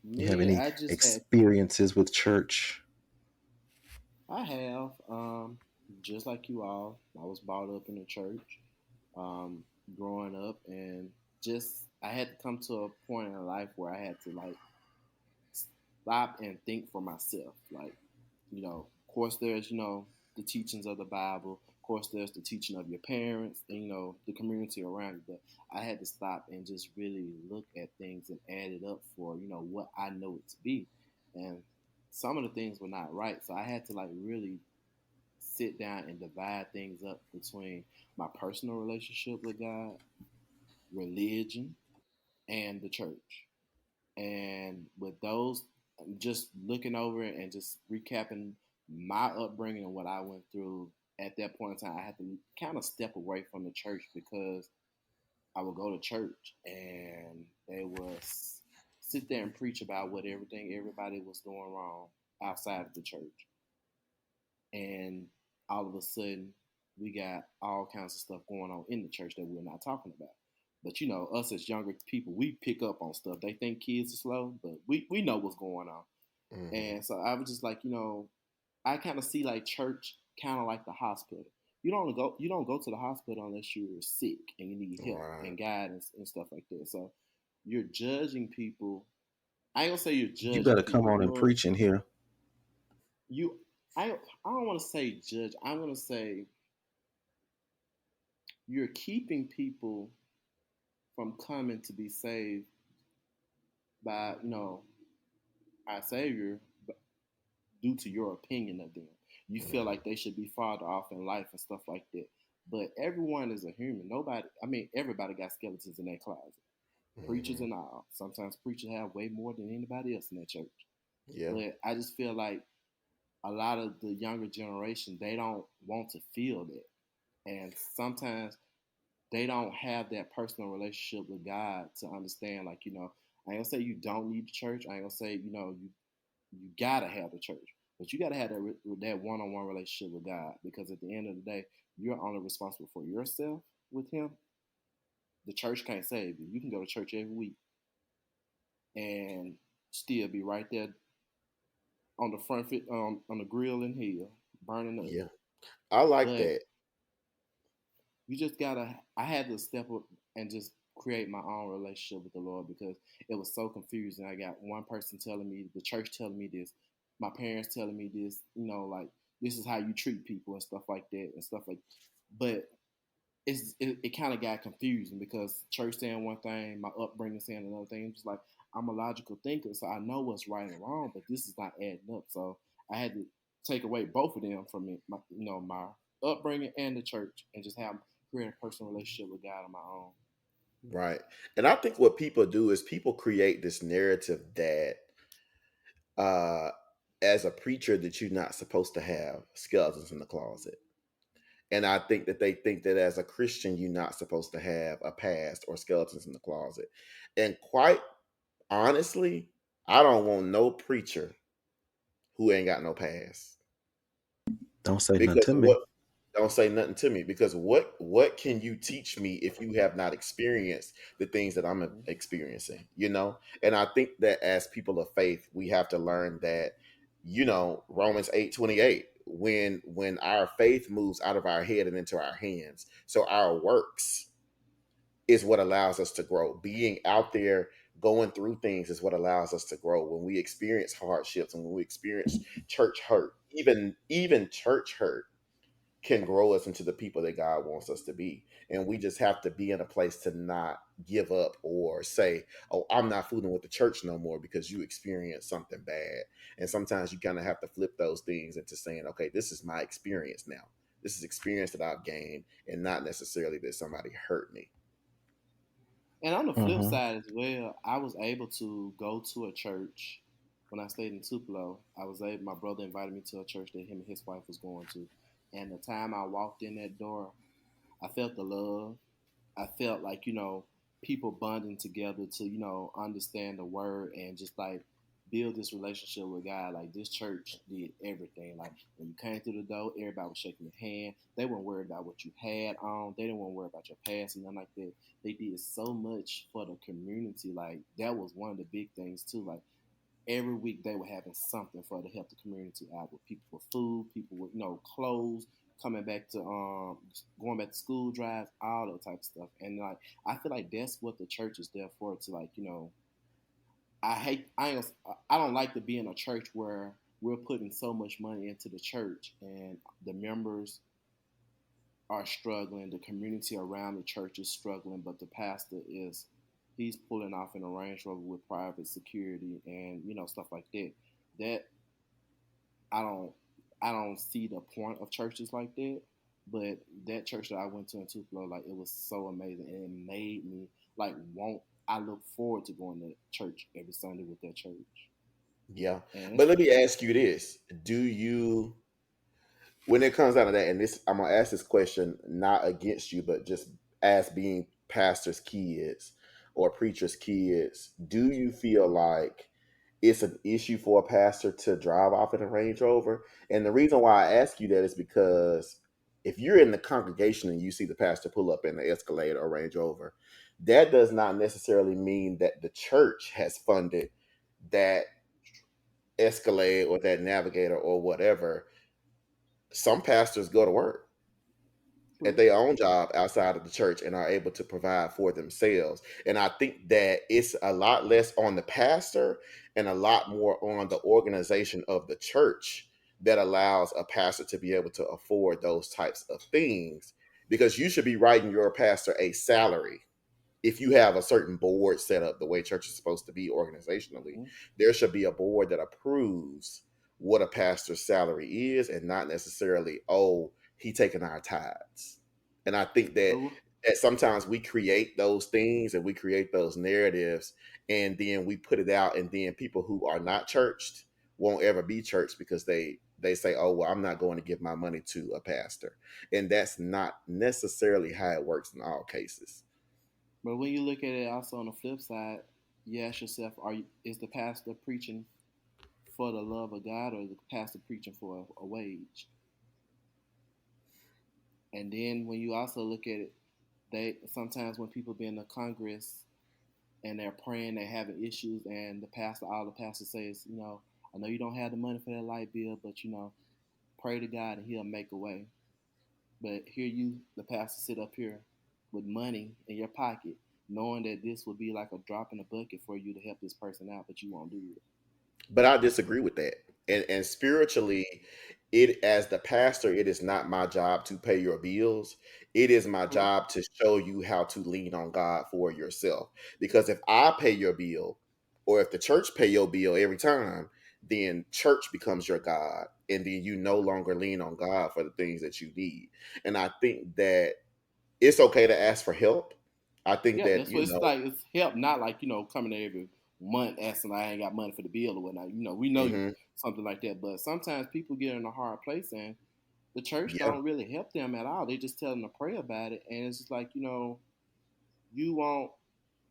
You have Me, any I just had. experiences with church? I have, just like you all. I was brought up in the church, um, growing up, and just I had to come to a point in life where I had to like stop and think for myself. Like, of course, there's the teachings of the Bible. Of course, there's the teaching of your parents and the community around you. But I had to stop and just really look at things and add it up for what I know it to be, and some of the things were not right. So I had to like really sit down and divide things up between my personal relationship with God, religion, and the church. And with those, just looking over it and just recapping my upbringing and what I went through at that point in time, I had to kind of step away from the church because I would go to church and they would sit there and preach about what everybody was doing wrong outside of the church. And all of a sudden, we got all kinds of stuff going on in the church that we're not talking about. But us as younger people, we pick up on stuff. They think kids are slow, but we know what's going on. Hmm. And so I was just like, I kind of see like church kind of like the hospital. You don't go to the hospital unless you're sick and you need help Right. and guidance and stuff like that. So you're judging people. I ain't gonna say you're You judging better come people. on and preach in here. You I don't want to say judge. I'm gonna say you're keeping people from coming to be saved by our Savior due to your opinion of them. You feel Hmm. like they should be farther off in life and stuff like that. But everyone is a human. Nobody, I mean, everybody got skeletons in their closet. Preachers Hmm. and all. Sometimes preachers have way more than anybody else in their church. Yeah. But I just feel like a lot of the younger generation, they don't want to feel that. And sometimes they don't have that personal relationship with God to understand, like, I ain't gonna say you don't need the church. I ain't gonna say, you gotta have the church, but you gotta have that one-on-one relationship with God because at the end of the day, you're only responsible for yourself with Him. The church can't save you. You can go to church every week and still be right there on the front fit on the grill in hell, burning up. Yeah. I like But that. you just gotta. I had to step up and just create my own relationship with the Lord because it was so confusing. I got one person telling me, the church telling me this, my parents telling me this, like this is how you treat people and stuff like that and stuff like. But it kind of got confusing because church saying one thing, my upbringing saying another thing. It's just like I'm a logical thinker, so I know what's right and wrong, but this is not adding up. So I had to take away both of them from me, my upbringing and the church, and just have create a personal relationship with God on my own. Right. And I think what people do is people create this narrative that uh as a preacher that you're not supposed to have skeletons in the closet. And I think that they think that as a Christian, you're not supposed to have a past or skeletons in the closet. And quite honestly, I don't want no preacher who ain't got no past. Don't say nothing Because to me. what don't say nothing to me, because what can you teach me if you have not experienced the things that I'm Mhm. experiencing, And I think that as people of faith, we have to learn that, Romans 8:28, when our faith moves out of our head and into our hands, so our works is what allows us to grow. Being out there going through things is what allows us to grow. When we experience hardships and when we experience church hurt, even church hurt can grow us into the people that God wants us to be. And we just have to be in a place to not give up or say, "Oh, I'm not fooling with the church no more," because you experienced something bad. And sometimes you kind of have to flip those things into saying, "Okay, this is my experience now. This is experience that I've gained, and not necessarily that somebody hurt me." And on the flip Hmm. side as well, I was able to go to a church when I stayed in Tupelo. I was able. My brother invited me to a church that him and his wife was going to, and the time I walked in that door, I felt the love. I felt like people bonding together to understand the word and just like build this relationship with God. Like this church did everything. Like when you came through the door, everybody was shaking your hand. They weren't worried about what you had on. They didn't want to worry about your past and nothing like that. They did so much for the community. Like that was one of the big things too. Like every week they were having something for to help the community out with people with food, people with clothes, coming back to going back to school drives, all that type of stuff. And like I feel like that's what the church is there for. To like I don't like to be in a church where we're putting so much money into the church and the members are struggling, the community around the church is struggling, but the pastor is he's pulling off in a Range Rover with private security and stuff like that. That I don't I don't see the point of churches like that. But that church that I went to in Tupelo, like it was so amazing and it made me like want I look forward to going to church every Sunday with that church. Yeah. And But it's let me ask you this. Do you when it comes down to that, and this I'm gonna ask this question not against you, but just as being pastors' kids or preachers' kids, do you feel like it's an issue for a pastor to drive off in a Range Rover? And the reason why I ask you that is because if you're in the congregation and you see the pastor pull up in the Escalade or Range Rover, that does not necessarily mean that the church has funded that Escalade or that Navigator or whatever. Some pastors go to work at true. their own job outside of the church and are able to provide for themselves. And I think that it's a lot less on the pastor and a lot more on the organization of the church that allows a pastor to be able to afford those types of things, because you should be writing your pastor a salary. If you have a certain board set up the way church is supposed to be organizationally, Mm-hmm. there should be a board that approves what a pastor's salary is, and not necessarily, oh, he taking our tithes. And I think that sometimes we create those things and we create those narratives, and then we put it out, and then people who are not churched won't ever be churched because they say, "Oh, well, I'm not going to give my money to a pastor," and that's not necessarily how it works in all cases. But when you look at it also on the flip side, you ask yourself, is the pastor preaching for the love of God or is the pastor preaching for a wage? And then when you also look at it, they sometimes when people be in the Congress and they're praying, they're having issues, and all the pastor says, I know you don't have the money for that light bill, but pray to God and He'll make a way. But here the pastor, sit up here with money in your pocket, knowing that this would be like a drop in the bucket for you to help this person out, but you won't do it. But I disagree with that. And spiritually, it as the pastor, it is not my job to pay your bills. It is my True. job to show you how to lean on God for yourself. Because if I pay your bill, or if the church pay your bill every time, then church becomes your God. And then you no longer lean on God for the things that you need. And I think that it's okay to ask for help. I think Yeah, that, that's what it's like. It's help, not like coming to every month asking I ain't got money for the bill or whatnot. We know you Hmm. something like that. But sometimes people get in a hard place and the church Yeah. don't really help them at all. They just tell them to pray about it, and it's just like you want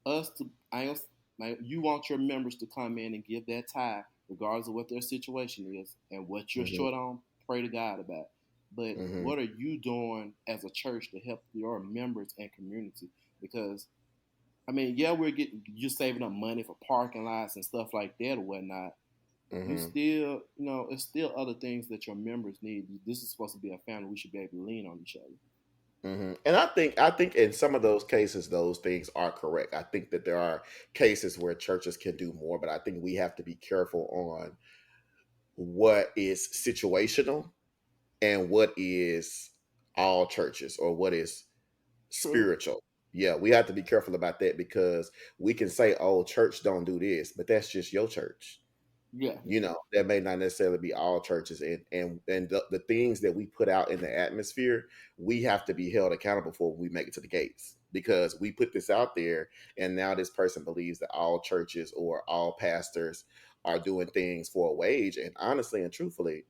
us to I am like you want your members to come in and give that tithe, regardless of what their situation is and what you're Hmm. short on. Pray to God about it. But Hmm. what are you doing as a church to help your members and community? Because I mean, yeah, we're getting you're saving up money for parking lots and stuff like that or whatnot. You Hmm. still, it's still other things that your members need. This is supposed to be a family. We should be able to lean on each other. And I think in some of those cases, those things are correct. I think that there are cases where churches can do more, but I think we have to be careful on what is situational and what is all churches or what is True. spiritual. Yeah, we have to be careful about that because we can say, "Oh, church don't do this," but that's just your church. Yeah. That may not necessarily be all churches, and the things that we put out in the atmosphere, we have to be held accountable for when we make it to the gates because we put this out there, and now this person believes that all churches or all pastors are doing things for a wage. And honestly and truthfully,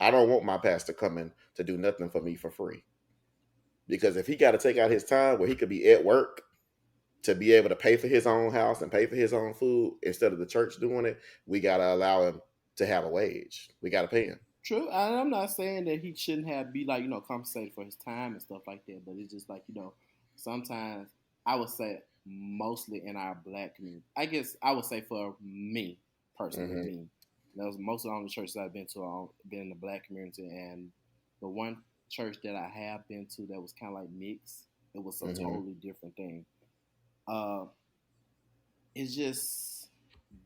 I don't want my pastor coming to do nothing for me for free, because if he got to take out his time where he could be at work to be able to pay for his own house and pay for his own food instead of the church doing it, we got to allow him to have a wage. We got to pay him. True. I'm not saying that he shouldn't have be like compensated for his time and stuff like that, but it's just like sometimes I would say mostly in our black community. I guess I would say for me personally, Hmm. me. That was most of the only churches I've been to. I've been in the black community, and the one church that I have been to that was kind of like mixed. It was a Hmm. totally different thing. Uh, it's just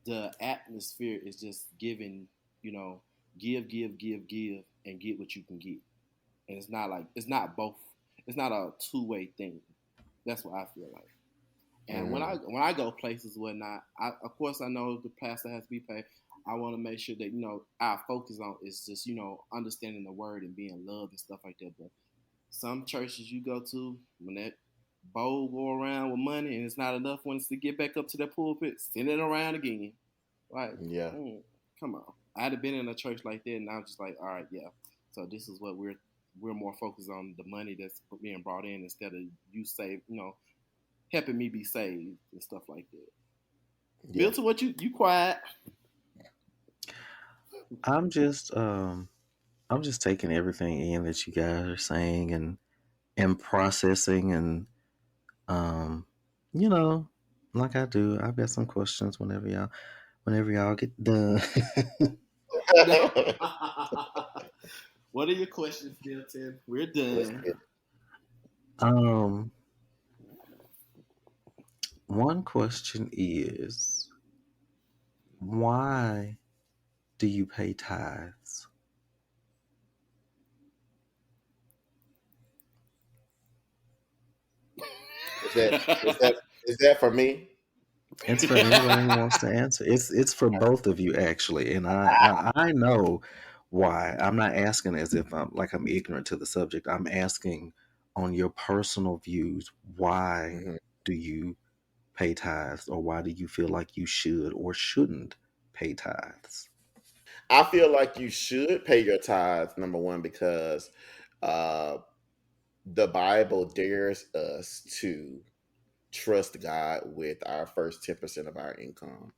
the atmosphere is just giving, you know, give, and get what you can get. And it's not like it's not both. It's not a two-way thing. That's what I feel like. And when I Hmm. when I go places whatnot, of course I know the pastor has to be paid. I want to make sure that our focus on is just understanding the word and being loved and stuff like that. But some churches you go to, when that bowl go around with money and it's not enough ones to get back up to that pulpit, send it around again. Like, Yeah. mm, come on. I'd have been in a church like that, and I'm just like, all right, yeah. So this is what we're more focused on the money that's being brought in instead of you save, helping me be saved and stuff like that. Yeah. Bill, to what you quiet? I'm just I'm just taking everything in that you guys are saying and processing and um you know like I do. I've got some questions whenever y'all get done. What are your questions, Milton? We're Let's done. get um One question is, why do you pay tithes? is that for me? It's for anybody who wants to answer. It's for both of you actually, and I know why. I'm not asking as if I'm ignorant to the subject. I'm asking on your personal views. Why Mhm. do you pay tithes, or why do you feel like you should or shouldn't pay tithes? I feel like you should pay your tithes, number one, because uh, the Bible dares us to trust God with our first 10% of our income.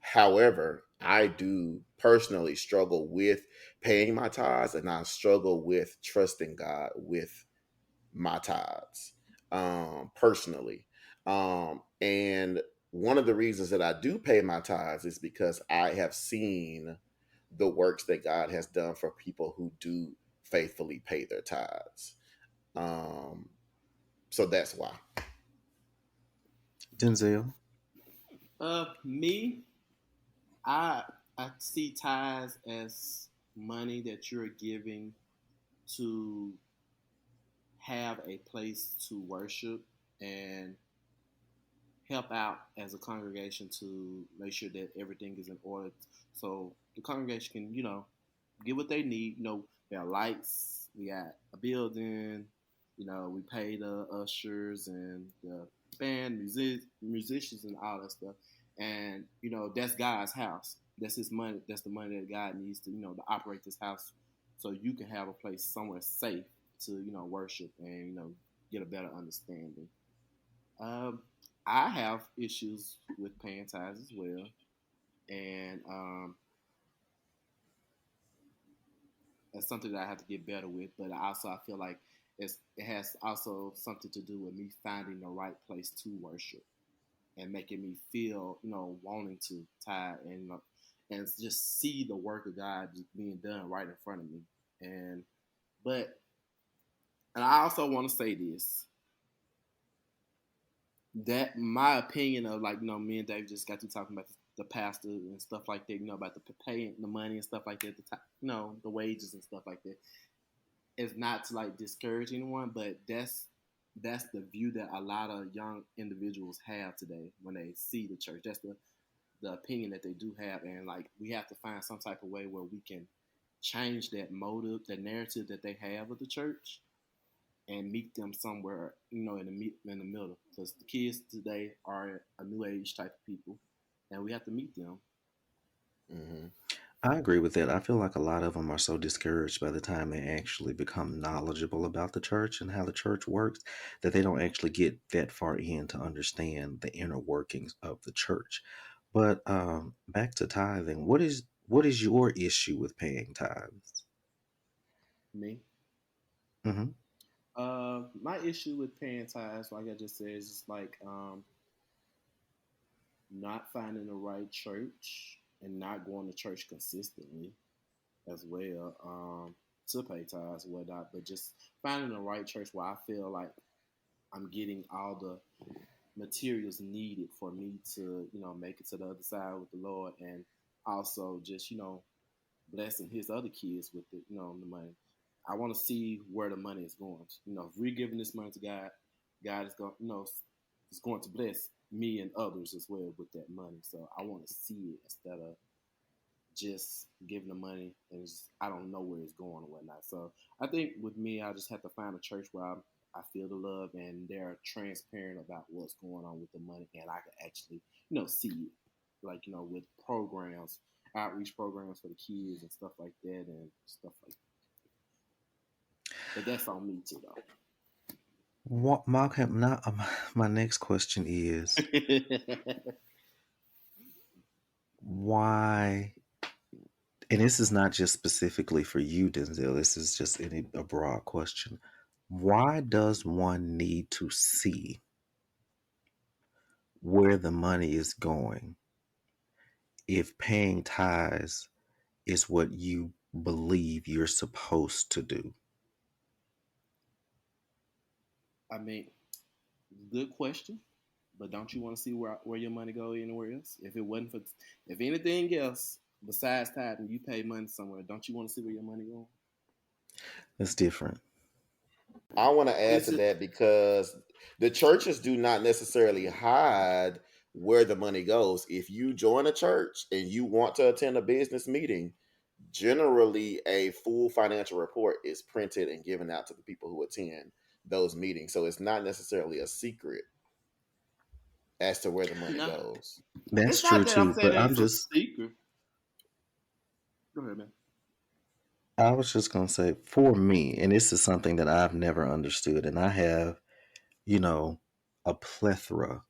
However, I do personally struggle with paying my tithes, and I struggle with trusting God with my tithes, personally. And one of the reasons that I do pay my tithes is because I have seen the works that God has done for people who do faithfully pay their tithes. Um, so that's why. Denzel. Me, I I see tithes as money that you're giving to have a place to worship and help out as a congregation to make sure that everything is in order so the congregation can get what they need. We got lights, we got a building, we pay the ushers and the band musicians and all that stuff. and that's God's house. That's His money. That's the money that God needs to to operate this house, so you can have a place somewhere safe to worship and get a better understanding. Um, I have issues with paying tithes as well, and that's something that I have to get better with. But I feel like it has also something to do with me finding the right place to worship and making me feel, wanting to tithe and just see the work of God just being done right in front of me. And but and I also want to say this, that my opinion of, like, me and Dave just got to talking about the pastor and stuff like that, about the paying the money and stuff like that, the wages and stuff like that. Is not to like discourage anyone, but that's the view that a lot of young individuals have today when they see the church. That's the opinion that they do have, and like we have to find some type of way where we can change that motive, that narrative that they have of the church, and meet them somewhere, in the middle. Because the kids today are a new age type of people, and we have to meet them. Hmm. I agree with that. I feel like a lot of them are so discouraged by the time they actually become knowledgeable about the church and how the church works that they don't actually get that far in to understand the inner workings of the church. But back to tithing, what is your issue with paying tithes? Me. Hmm. My issue with paying tithes, like I just said, is just like not finding the right church and not going to church consistently as well, to pay tithes and whatnot, but just finding the right church where I feel like I'm getting all the materials needed for me to, make it to the other side with the Lord, and also just, blessing His other kids with the money. I want to see where the money is going. If we're giving this money to God, God is going, is going to bless me and others as well with that money. So I want to see it instead of just giving the money and I don't know where it's going or whatnot. So I think with me, I just have to find a church where I feel the love and they're transparent about what's going on with the money, and I can actually, see it, like, with programs, outreach programs for the kids and stuff like that and stuff like that. But that's on me too, What, Mark, now, my next question is though. why, and this is not just specifically for you, Denzel, this is just a broad question. Why does one need to see where the money is going if paying tithes is what you believe you're supposed to do? I mean, good question. But don't you want to see where your money go anywhere else? If it wasn't for, if anything else besides tithing, you pay money somewhere. Don't you want to see where your money go? That's different. I want to add It's to just, that because the churches do not necessarily hide where the money goes. If you join a church and you want to attend a business meeting, generally a full financial report is printed and given out to the people who attend those meetings. So it's not necessarily a secret as to where the money no. goes. That's It's true not that I'm too, saying but that it's a secret. Go ahead, man. I was just going to say, for me, and this is something that I've never understood, and I have, you know, a plethora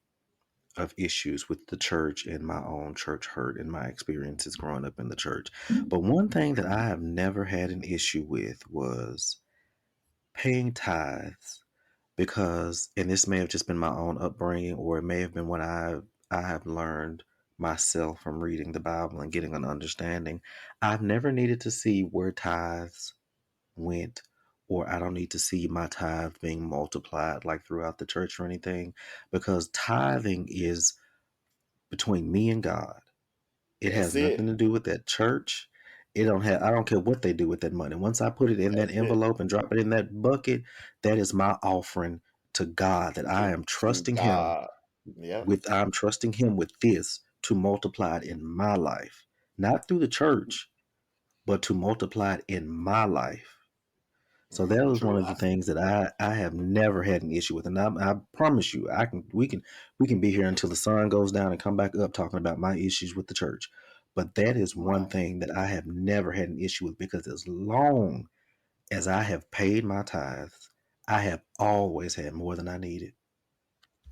of issues with the church and my own church hurt and my experiences growing up in the church. But one thing that I have never had an issue with was paying tithes because, and this may have just been my own upbringing, or it may have been what I have learned myself from reading the Bible and getting an understanding. I've never needed to see where tithes went, or I don't need to see my tithe being multiplied like throughout the church or anything, because tithing is between me and God. It That's has it. nothing to do with that church. It don't have I don't care what they do with that money. Once I put it in that That's it. envelope and drop it in that bucket, that is my offering to God that I To am to trusting him God. Yep. with this to multiply it in my life. Not through the church, but to multiply it in my life. So that was one True. of the things that I have never had an issue with, and I promise you, we can be here until the sun goes down and come back up talking about my issues with the church. But that is one Right. thing that I have never had an issue with because as long as I have paid my tithes, I have always had more than I needed.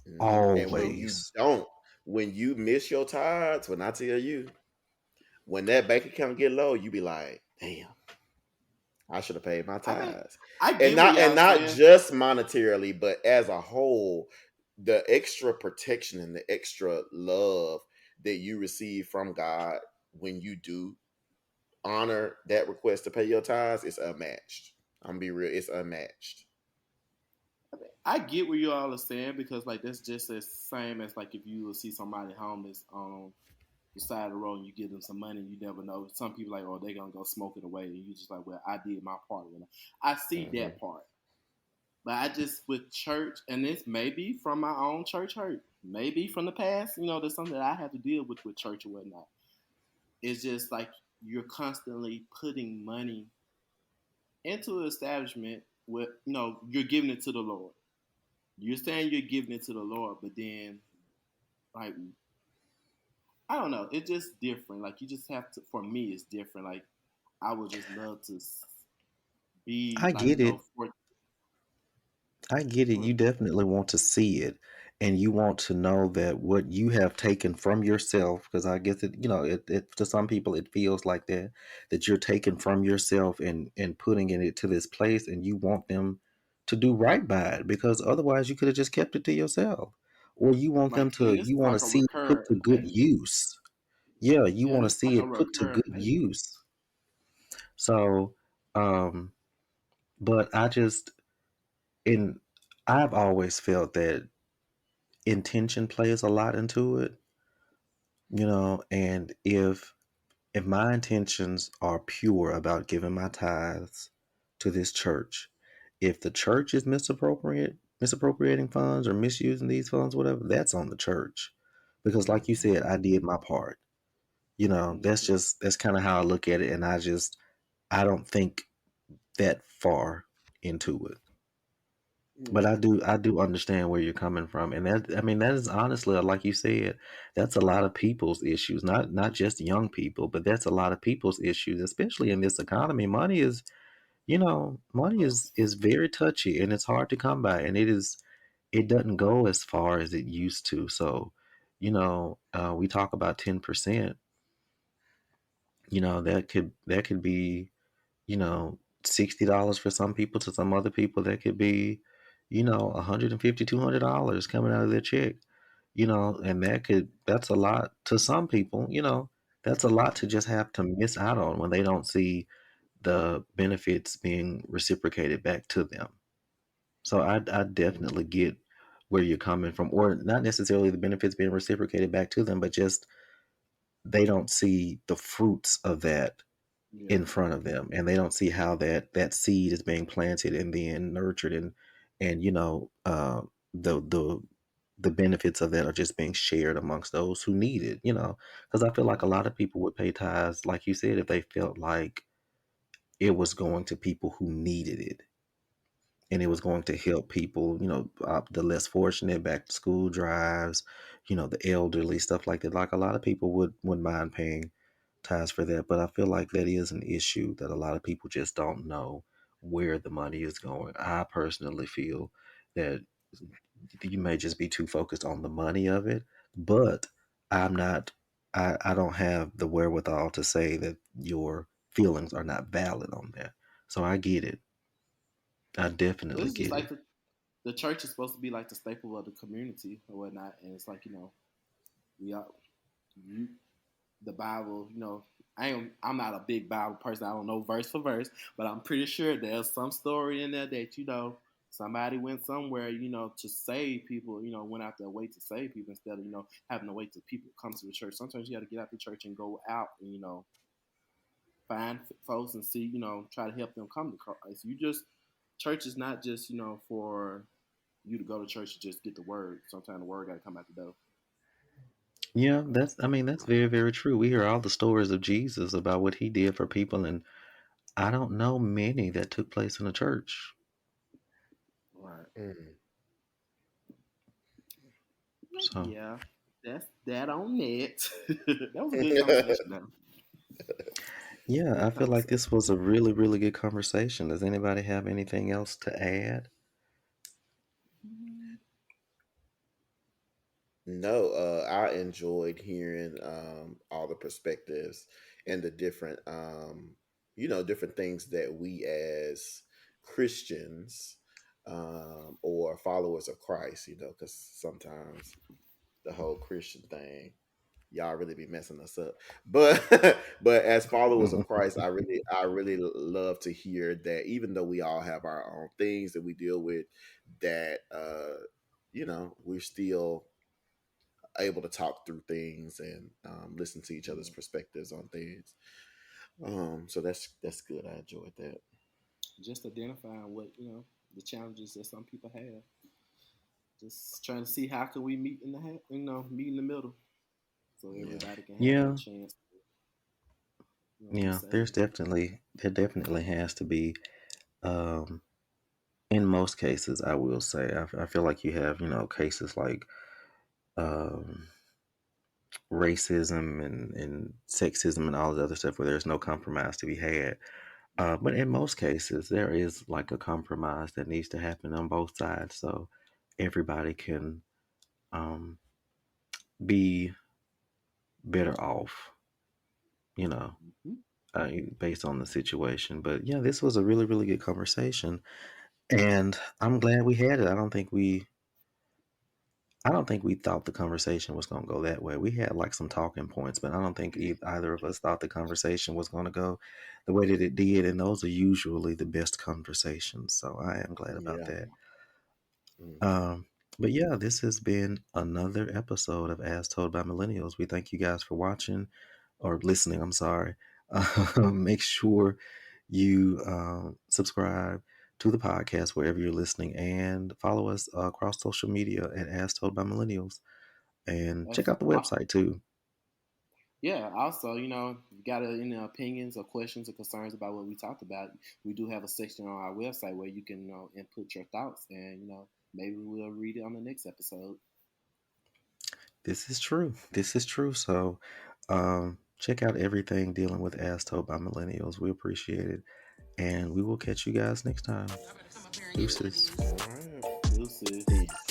And when True. you Always. don't, when you miss your tithes, when I tell you, when that bank account get low, you be like, damn, I should have paid my I mean, tithes. I And get what not y'all saying. just monetarily, but as a whole, the extra protection and the extra love that you receive from God when you do honor that request to pay your tithes is unmatched. I'm gonna be real, it's unmatched. I get what you all are saying because like that's just the same as like if you will see somebody homeless on the side of the road and you give them some money, you never know. Some people like, oh, they're gonna go smoke it away, and you just like, well, I did my part. I see Hmm. that part, but I just with church, and this may be from my own church hurt, maybe from the past. There's something that I have to deal with church or whatnot. It's just like you're constantly putting money into an establishment with, you're giving it to the Lord. You're saying you're giving it to the Lord, but then like I don't know, it's just different. Like you just have to. For me, it's different. Like I would just love to be I like get it. for. I get it. You definitely want to see it, and you want to know that what you have taken from yourself, because I guess it to some people it feels like that you're taking from yourself and putting it to this place, and you want them to do right by it, because otherwise you could have just kept it to yourself, or you want them Like, to and it's you want to like a see it put recur. to good use. Yeah, you Yeah, want and to it's like see a it put to good recurring payment. use. So, um, but in I've always felt that intention plays a lot into it, and if my intentions are pure about giving my tithes to this church, if the church is misappropriating funds or misusing these funds, whatever, that's on the church. Because like you said, I did my part. Mm-hmm. That's kind of how I look at it, and I don't think that far into it. But Yeah. I do understand where you're coming from, and that I mean that is honestly, like you said, that's a lot of people's issues, not just young people, but that's a lot of people's issues, especially in this economy. Money is very touchy, and it's hard to come by, and it doesn't go as far as it used to. So, we talk about 10%. That could be you know, $60 for some people. To some other people, that could be, $150, $200 coming out of their check. And that's a lot to some people. That's a lot to just have to miss out on when they don't see the benefits being reciprocated back to them. So I Mhm. definitely get where you're coming from, or not necessarily the benefits being reciprocated back to them, but just they don't see the fruits of that Yeah. in front of them, and they don't see how that seed is being planted and being nurtured, and the benefits of that are just being shared amongst those who need it, because I feel like a Yeah. lot of people would pay tithes, like you said, if they felt like it was going to people who needed it, and it was going to help people, the less fortunate, back to school drives, the elderly, stuff like that. Like a lot of people wouldn't mind paying ties for that. But I feel like that is an issue that a lot of people just don't know where the money is going. I personally feel that you may just be too focused on the money of it, but I'm not. I don't have the wherewithal to say that your feelings are not valid on that. So I get it. I definitely It's just get like it. the church is supposed to be like the staple of the community or whatnot, and it's like we are you the Bible. I'm not a big Bible person. I don't know verse for verse, but I'm pretty sure there's some story in there that somebody went somewhere, to save people. Went out their way to save people instead of having to wait till people come to the church. Sometimes you got to get out the church and go out and find folks and see, try to help them come to Christ. Church is not just for you to go to church to just get the word. Sometimes the word got to come out the door. Yeah, I mean, that's very, very true. We hear all the stories of Jesus about what he did for people, and I don't know many that took place in a church. Right. Mm. So Yeah, that's that on that. That was a good conversation, though. yeah, I Good feel like conversation. this was a really, really good conversation. Does anybody have anything else to add? No, I enjoyed hearing all the perspectives and the different, different things that we as Christians or followers of Christ, because sometimes the whole Christian thing, y'all really be messing us up. But but as followers of Christ, I really love to hear that even though we all have our own things that we deal with, that we're still able to talk through things and listen to each other's Yeah. perspectives on things. So that's good. I enjoyed that. Just identifying what the challenges that some people have. Just trying to see how can we meet in the meet in the middle, so Yeah. everybody can have their Yeah, chance to be yeah. saved. There definitely has to be. Um, in most cases, I will say, I feel like you have, cases like um, racism and sexism and all the other stuff where there's no compromise to be had. But in most cases, there is like a compromise that needs to happen on both sides, so everybody can um, be better off, you know, Mm-hmm. uh, based on the situation. But yeah, this was a really, really good conversation, and I'm glad we had it. I don't think we thought the conversation was going to go that way. We had like some talking points, but I don't think either of us thought the conversation was going to go the way that it did. And those are usually the best conversations. So I am glad about Yeah. that. Hmm. Um, but yeah, this has been another episode of As Told by Millennials. We thank you guys for watching or listening. I'm sorry. Make sure you subscribe to the podcast wherever you're listening and follow us across social media at As Told by Millennials. And check out the website too. Yeah. Also, if you got any opinions or questions or concerns about what we talked about, we do have a section on our website where you can input your thoughts, and maybe we'll read it on the next episode. This is true. This is true. So check out everything dealing with As Told by Millennials. We appreciate it. And we will catch you guys next time. Y'all better come up here and get one of Deuces. these. All right. Deuces. Peace.